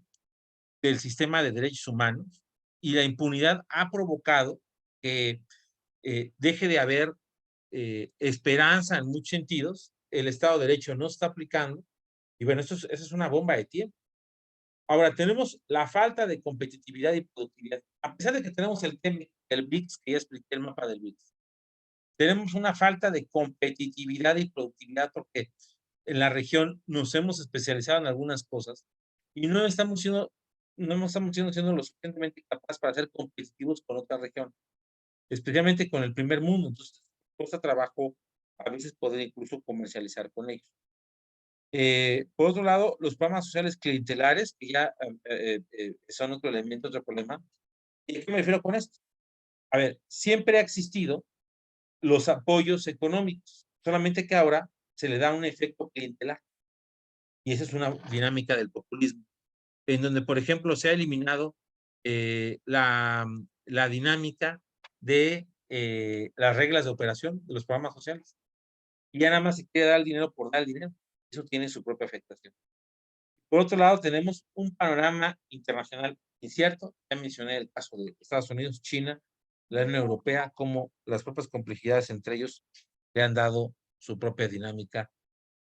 del sistema de derechos humanos, y la impunidad ha provocado que deje de haber esperanza en muchos sentidos. El Estado de Derecho no está aplicando, y bueno, eso es una bomba de tiempo. Ahora, tenemos la falta de competitividad y productividad. A pesar de que tenemos el tema del BRICS, que ya expliqué el mapa del BRICS, tenemos una falta de competitividad y productividad porque en la región nos hemos especializado en algunas cosas y no estamos siendo lo suficientemente capaces para ser competitivos con otra región, especialmente con el primer mundo. Entonces, cuesta trabajo a veces poder incluso comercializar con ellos. Por otro lado, los programas sociales clientelares, que ya son otro elemento, otro problema. ¿Y a qué me refiero con esto? A ver, siempre ha existido los apoyos económicos, solamente que ahora se le da un efecto clientelar. Y esa es una dinámica del populismo, en donde, por ejemplo, se ha eliminado la dinámica de las reglas de operación de los programas sociales. Y ya nada más se quiere dar el dinero por dar el dinero. Eso tiene su propia afectación. Por otro lado, tenemos un panorama internacional incierto. Ya mencioné el caso de Estados Unidos, China, la Unión Europea, como las propias complejidades entre ellos le han dado su propia dinámica,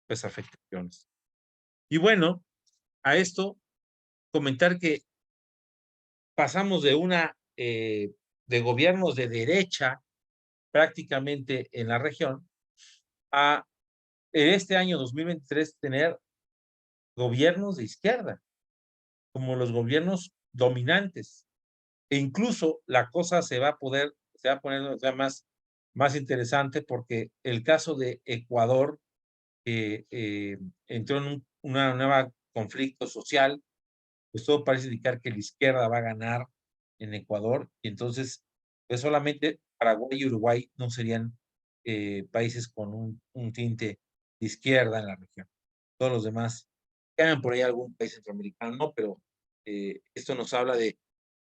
pues afectaciones. Y bueno, a esto comentar que pasamos de gobiernos de derecha prácticamente en la región a en este año 2023 tener gobiernos de izquierda como los gobiernos dominantes. E incluso la cosa se va a poner ya más interesante, porque el caso de Ecuador entró en una nueva conflicto social, pues todo parece indicar que la izquierda va a ganar en Ecuador, y entonces pues solamente Paraguay y Uruguay no serían países con un tinte de izquierda en la región. Todos los demás, quedan por ahí algún país centroamericano, ¿no? Pero esto nos habla de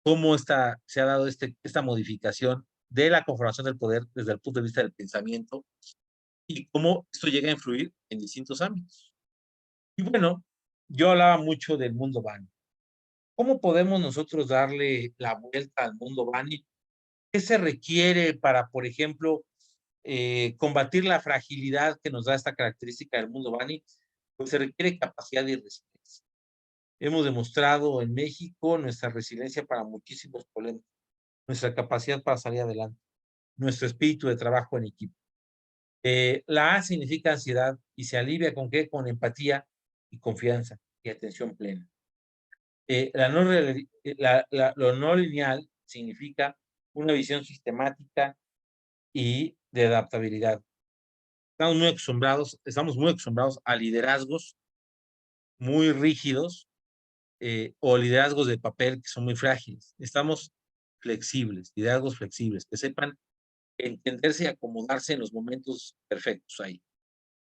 cómo se ha dado esta modificación de la conformación del poder desde el punto de vista del pensamiento y cómo esto llega a influir en distintos ámbitos. Y bueno, yo hablaba mucho del mundo Bani. ¿Cómo podemos nosotros darle la vuelta al mundo Bani? ¿Qué se requiere para, por ejemplo, combatir la fragilidad que nos da esta característica del mundo Bani? Pues se requiere capacidad y resiliencia. Hemos demostrado en México nuestra resiliencia para muchísimos problemas, nuestra capacidad para salir adelante, nuestro espíritu de trabajo en equipo. La A significa ansiedad y se alivia ¿con qué? Con empatía y confianza y atención plena. Lo no lineal significa una visión sistemática y de adaptabilidad. Estamos muy acostumbrados a liderazgos muy rígidos o liderazgos de papel que son muy frágiles. Estamos flexibles, liderazgos flexibles, que sepan entenderse y acomodarse en los momentos perfectos ahí.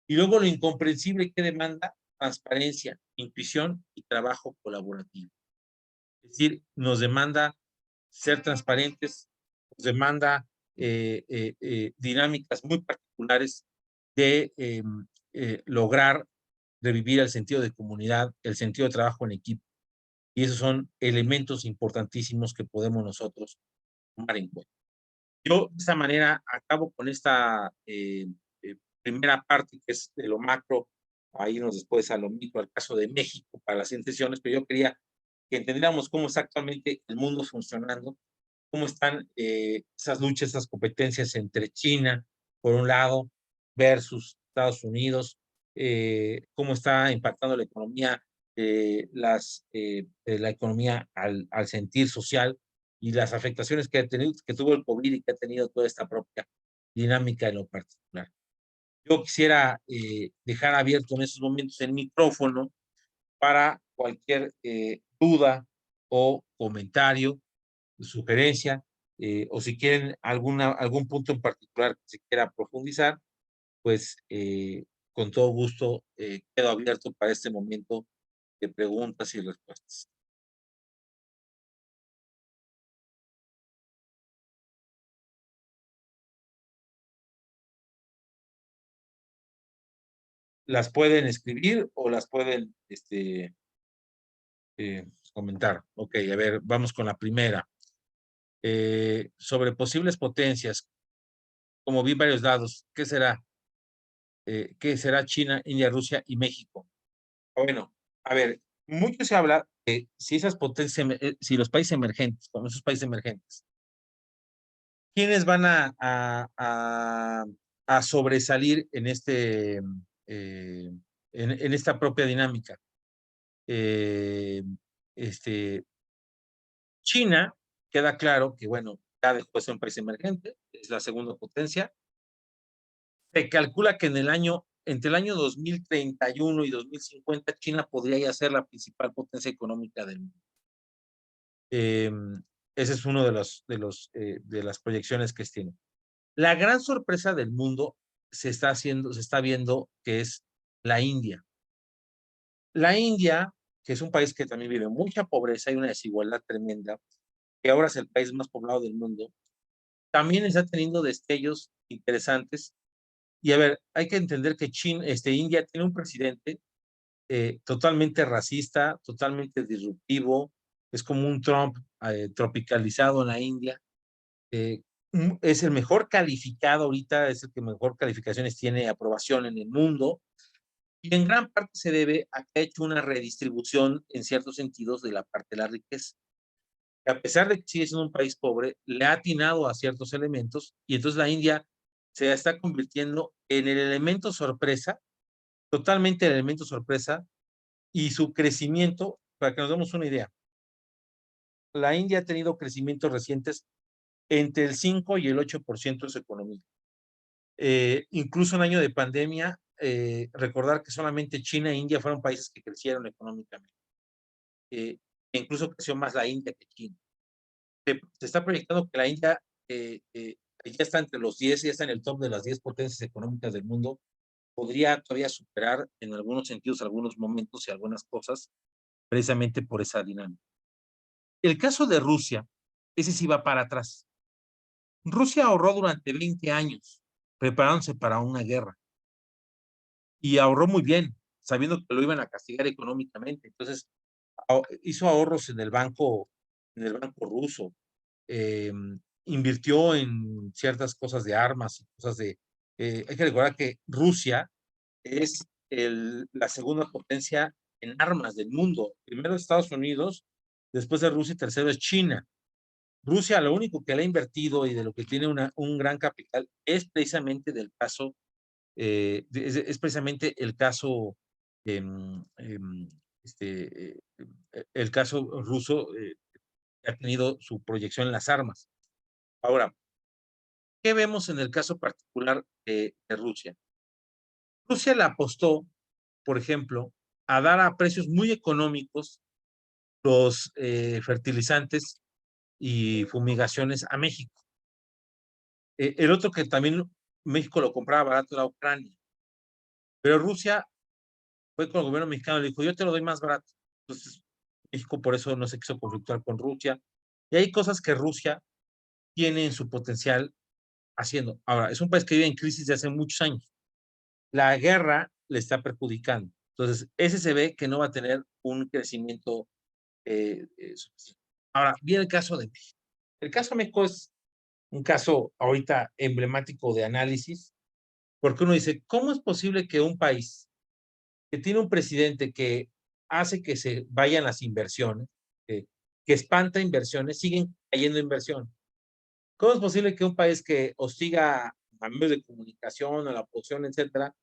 Y luego lo incomprensible que demanda transparencia, intuición y trabajo colaborativo. Es decir, nos demanda ser transparentes, nos demanda dinámicas muy particulares de lograr revivir el sentido de comunidad, el sentido de trabajo en equipo. Y esos son elementos importantísimos que podemos nosotros tomar en cuenta. Yo de esta manera acabo con esta primera parte, que es de lo macro, a irnos después a lo micro, al caso de México para las intenciones, pero yo quería que entendiéramos cómo está actualmente el mundo funcionando, cómo están esas luchas, esas competencias entre China, por un lado, versus Estados Unidos, cómo está impactando la economía, la economía al sentir social y las afectaciones que ha tenido, que tuvo el COVID y que ha tenido toda esta propia dinámica en lo particular. Yo quisiera dejar abierto en estos momentos el micrófono para cualquier duda o comentario, sugerencia, o si quieren algún punto en particular que se quiera profundizar, pues con todo gusto quedo abierto para este momento de preguntas y respuestas. Las pueden escribir o las pueden comentar. Ok, a ver, vamos con la primera. Sobre posibles potencias, como vi varios dados, ¿qué será? ¿Qué será China, India, Rusia y México? Bueno, a ver, mucho se habla de si esas potencias, si los países emergentes, con esos países emergentes, ¿quiénes van a sobresalir en en esta propia dinámica? Eh, este, China, queda claro que, bueno, ya dejó de ser un país emergente, es la segunda potencia. Se calcula que entre el año 2031 y 2050, China podría ya ser la principal potencia económica del mundo. Ese es uno de las proyecciones que tiene. La gran sorpresa del mundo se está viendo que es la India. La India, que es un país que también vive mucha pobreza y una desigualdad tremenda, que ahora es el país más poblado del mundo, también está teniendo destellos interesantes. Y a ver, hay que entender que India tiene un presidente totalmente racista, totalmente disruptivo, es como un Trump tropicalizado en la India. Es el mejor calificado ahorita, es el que mejor calificaciones tiene, aprobación en el mundo, y en gran parte se debe a que ha hecho una redistribución en ciertos sentidos de la parte de la riqueza. A pesar de que sigue siendo un país pobre, le ha atinado a ciertos elementos, y entonces la India se está convirtiendo en el elemento sorpresa, totalmente el elemento sorpresa, y su crecimiento, para que nos demos una idea, la India ha tenido crecimientos recientes entre el 5 y el 8% de su economía. Incluso en año de pandemia, recordar que solamente China e India fueron países que crecieron económicamente. Incluso creció más la India que China. Se está proyectando que la India ya está entre los 10, ya está en el top de las 10 potencias económicas del mundo. Podría todavía superar en algunos sentidos, algunos momentos y algunas cosas, precisamente por esa dinámica. El caso de Rusia, ese sí va para atrás. Rusia ahorró durante 20 años preparándose para una guerra y ahorró muy bien, sabiendo que lo iban a castigar económicamente. Entonces, hizo ahorros en el banco ruso, eh, invirtió en ciertas cosas de armas y cosas hay que recordar que Rusia es la segunda potencia en armas del mundo. Primero Estados Unidos, después de Rusia y tercero es China. Rusia lo único que le ha invertido y de lo que tiene un gran capital es precisamente es precisamente el caso, eh, eh, el caso ruso que ha tenido su proyección en las armas. Ahora, ¿qué vemos en el caso particular de Rusia? Rusia le apostó, por ejemplo, a dar a precios muy económicos los fertilizantes y fumigaciones a México. El otro que también México lo compraba barato era Ucrania, pero Rusia fue con el gobierno mexicano y le dijo, yo te lo doy más barato. Entonces, México por eso no se quiso conflictuar con Rusia. Y hay cosas que Rusia tiene en su potencial haciendo. Ahora, es un país que vive en crisis de hace muchos años. La guerra le está perjudicando. Entonces, ese se ve que no va a tener un crecimiento suficiente. Ahora, viene el caso de México. El caso de México es un caso ahorita emblemático de análisis, porque uno dice, ¿cómo es posible que un país que tiene un presidente que hace que se vayan las inversiones, que espanta inversiones, siguen cayendo inversiones? ¿Cómo es posible que un país que hostiga a medios de comunicación, a la oposición, etcétera,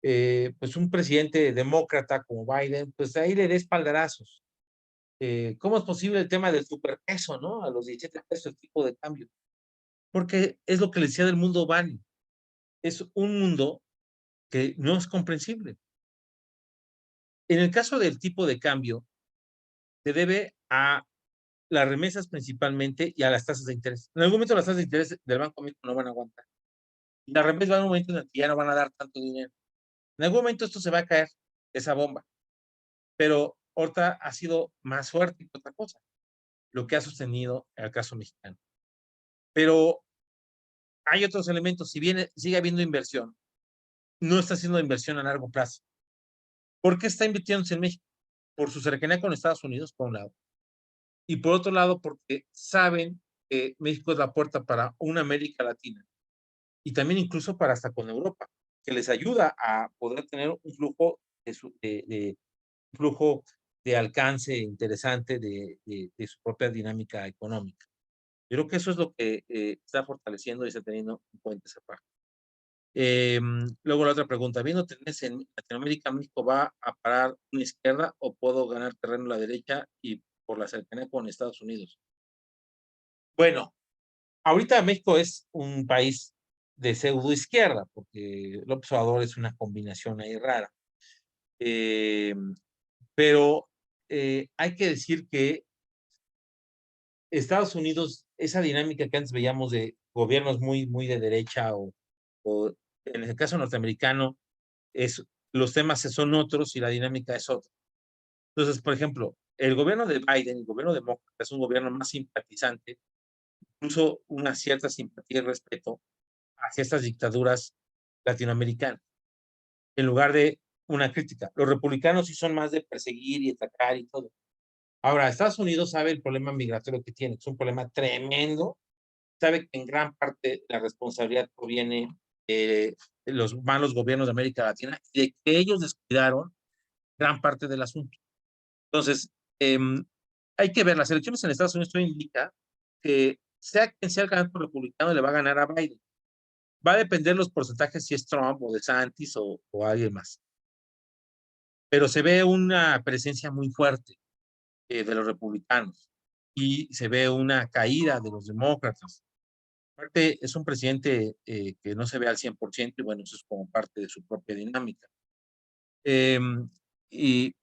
pues un presidente demócrata como Biden, pues ahí le dé espaldarazos. ¿Cómo es posible el tema del superpeso, no? A los 17 pesos el tipo de cambio. Porque es lo que le decía del mundo Bani. Es un mundo que no es comprensible. En el caso del tipo de cambio, se debe a las remesas principalmente y a las tasas de interés. En algún momento las tasas de interés del Banco de México no van a aguantar. Y las remesas van a un momento en el que ya no van a dar tanto dinero. En algún momento esto se va a caer, esa bomba. Pero ahorita ha sido más fuerte que otra cosa, lo que ha sostenido el caso mexicano. Pero hay otros elementos. Si bien sigue habiendo inversión, no está haciendo inversión a largo plazo. ¿Por qué está invirtiéndose en México? Por su cercanía con Estados Unidos, por un lado. Y por otro lado, porque saben que México es la puerta para una América Latina y también incluso para hasta con Europa, que les ayuda a poder tener un flujo flujo de alcance interesante de su propia dinámica económica. Yo creo que eso es lo que está fortaleciendo y está teniendo en cuenta esa parte. Luego la otra pregunta, viendo tendencia en Latinoamérica, ¿México va a parar una izquierda o puedo ganar terreno a la derecha y por la cercanía con Estados Unidos? Bueno, ahorita México es un país de pseudo izquierda, porque López Obrador es una combinación ahí rara. Eh, pero hay que decir que Estados Unidos, esa dinámica que antes veíamos de gobiernos muy de derecha o en el caso norteamericano, es, los temas son otros y la dinámica es otra. Entonces, por ejemplo, el gobierno de Biden, el gobierno demócrata, es un gobierno más simpatizante, incluso una cierta simpatía y respeto hacia estas dictaduras latinoamericanas, en lugar de una crítica. Los republicanos sí son más de perseguir y atacar y todo. Ahora, Estados Unidos sabe el problema migratorio que tiene, es un problema tremendo, sabe que en gran parte la responsabilidad proviene de los malos gobiernos de América Latina y de que ellos descuidaron gran parte del asunto. Entonces, eh, hay que ver, las elecciones en Estados Unidos indica que sea quien sea el candidato republicano le va a ganar a Biden. Va a depender los porcentajes si es Trump o DeSantis o alguien más. Pero se ve una presencia muy fuerte de los republicanos y se ve una caída de los demócratas. Aparte, es un presidente que no se ve al 100% y bueno, eso es como parte de su propia dinámica. Eh, y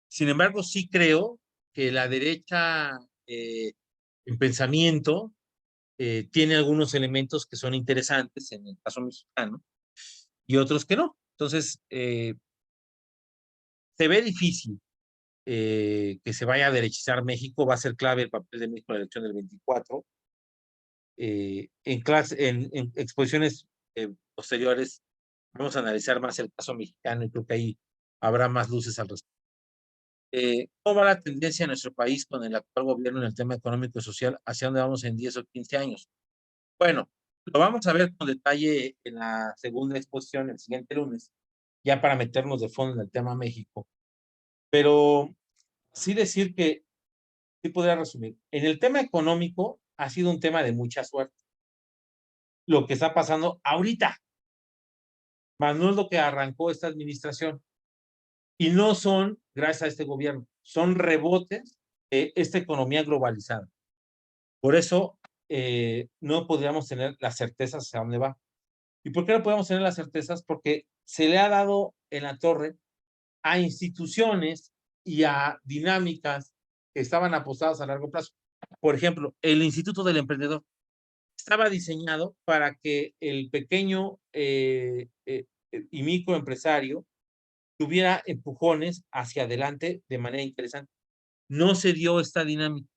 sin embargo, sí creo que la derecha en pensamiento tiene algunos elementos que son interesantes en el caso mexicano y otros que no. Entonces, se ve difícil que se vaya a derechizar México, va a ser clave el papel de México en la elección del 24. En exposiciones posteriores vamos a analizar más el caso mexicano y creo que ahí habrá más luces al respecto. ¿Cómo va la tendencia en nuestro país con el actual gobierno en el tema económico y social? ¿Hacia dónde vamos en 10 o 15 años? Bueno, lo vamos a ver con detalle en la segunda exposición el siguiente lunes, ya para meternos de fondo en el tema México. Pero sí decir que, sí podría resumir, en el tema económico ha sido un tema de mucha suerte. Lo que está pasando ahorita, más no es lo que arrancó esta administración. Y no son, gracias a este gobierno, son rebotes de esta economía globalizada. Por eso no podríamos tener las certezas hacia dónde va. ¿Y por qué no podemos tener las certezas? Porque se le ha dado en la torre a instituciones y a dinámicas que estaban apostadas a largo plazo. Por ejemplo, el Instituto del Emprendedor estaba diseñado para que el pequeño y microempresario tuviera empujones hacia adelante de manera interesante. No se dio esta dinámica,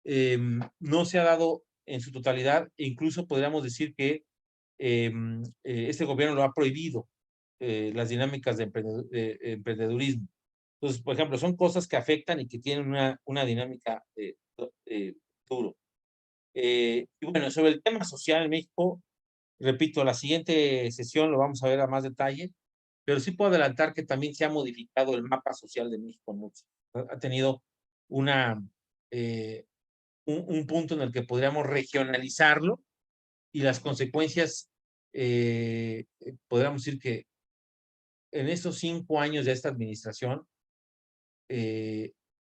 no se ha dado en su totalidad, e incluso podríamos decir que este gobierno lo ha prohibido, las dinámicas de emprendedurismo. Entonces, por ejemplo, son cosas que afectan y que tienen una dinámica duro. Y bueno, sobre el tema social en México, repito, la siguiente sesión lo vamos a ver a más detalle, pero sí puedo adelantar que también se ha modificado el mapa social de México mucho. Ha tenido una, eh, un punto en el que podríamos regionalizarlo y las consecuencias, podríamos decir que en estos 5 años de esta administración,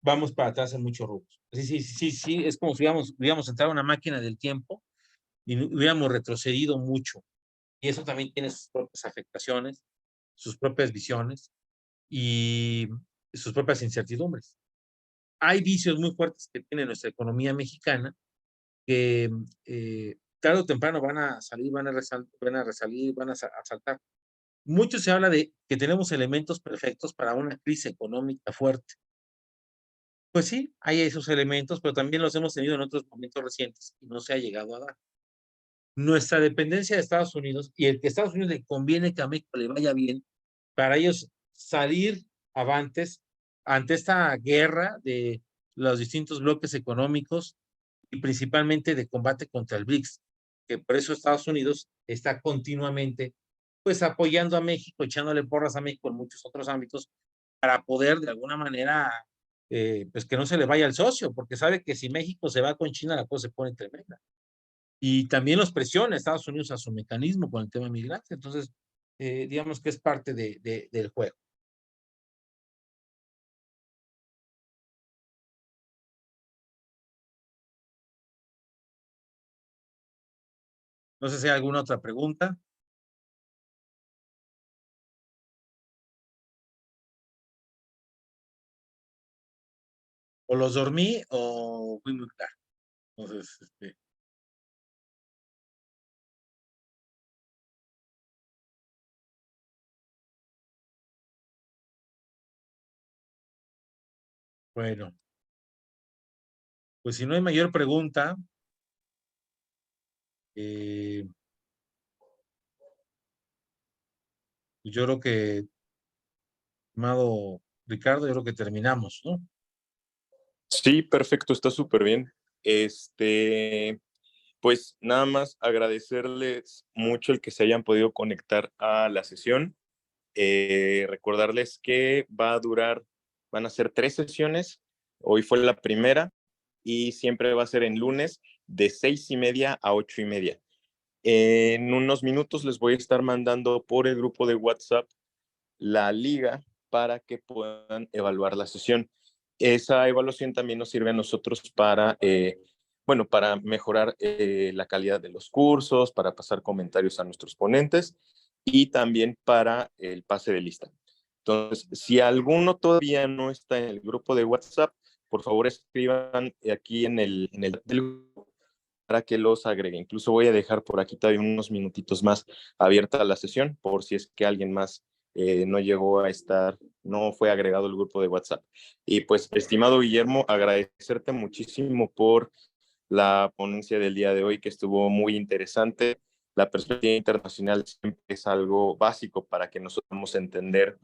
vamos para atrás en muchos rubros. Sí, es como si hubiéramos entrado a una máquina del tiempo y hubiéramos retrocedido mucho. Y eso también tiene sus propias afectaciones, sus propias visiones y sus propias incertidumbres. Hay vicios muy fuertes que tiene nuestra economía mexicana que tarde o temprano van a salir, van a saltar. Mucho se habla de que tenemos elementos perfectos para una crisis económica fuerte. Pues sí, hay esos elementos, pero también los hemos tenido en otros momentos recientes y no se ha llegado a dar. Nuestra dependencia de Estados Unidos y el que a Estados Unidos le conviene que a México le vaya bien, para ellos salir avantes ante esta guerra de los distintos bloques económicos y principalmente de combate contra el BRICS, que por eso Estados Unidos está continuamente pues apoyando a México, echándole porras a México en muchos otros ámbitos para poder de alguna manera pues que no se le vaya al socio, porque sabe que si México se va con China la cosa se pone tremenda. Y también los presiona Estados Unidos a su mecanismo con el tema migrante. Entonces, digamos que es parte del juego. No sé si hay alguna otra pregunta. O los dormí o fui muy claro. Entonces, bueno, pues si no hay mayor pregunta, yo creo que, estimado Ricardo, yo creo que terminamos, ¿no? Sí, perfecto, está súper bien. Pues nada más agradecerles mucho el que se hayan podido conectar a la sesión. Recordarles que van a ser 3 sesiones. Hoy fue la primera y siempre va a ser en lunes de 6:30 a 8:30. En unos minutos les voy a estar mandando por el grupo de WhatsApp la liga para que puedan evaluar la sesión. Esa evaluación también nos sirve a nosotros para mejorar la calidad de los cursos, para pasar comentarios a nuestros ponentes y también para el pase de lista. Entonces, si alguno todavía no está en el grupo de WhatsApp, por favor escriban aquí en el grupo para que los agregue. Incluso voy a dejar por aquí todavía unos minutitos más abierta la sesión por si es que alguien más no llegó a estar, no fue agregado al grupo de WhatsApp. Y pues, estimado Guillermo, agradecerte muchísimo por la ponencia del día de hoy, que estuvo muy interesante. La perspectiva internacional siempre es algo básico para que nosotros podamos entender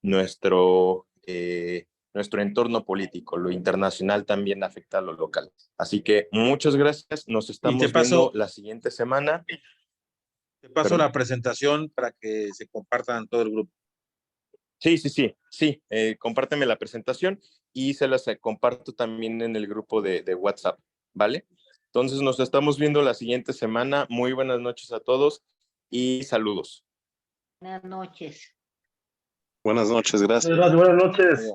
nuestro entorno político. Lo internacional también afecta a lo local. Así que muchas gracias. Nos estamos viendo la siguiente semana. Te paso la presentación para que se compartan todo el grupo. Sí. Compárteme la presentación y se las comparto también en el grupo de WhatsApp, ¿vale? Entonces nos estamos viendo la siguiente semana. Muy buenas noches a todos y saludos. Buenas noches. Buenas noches, gracias. Buenas noches.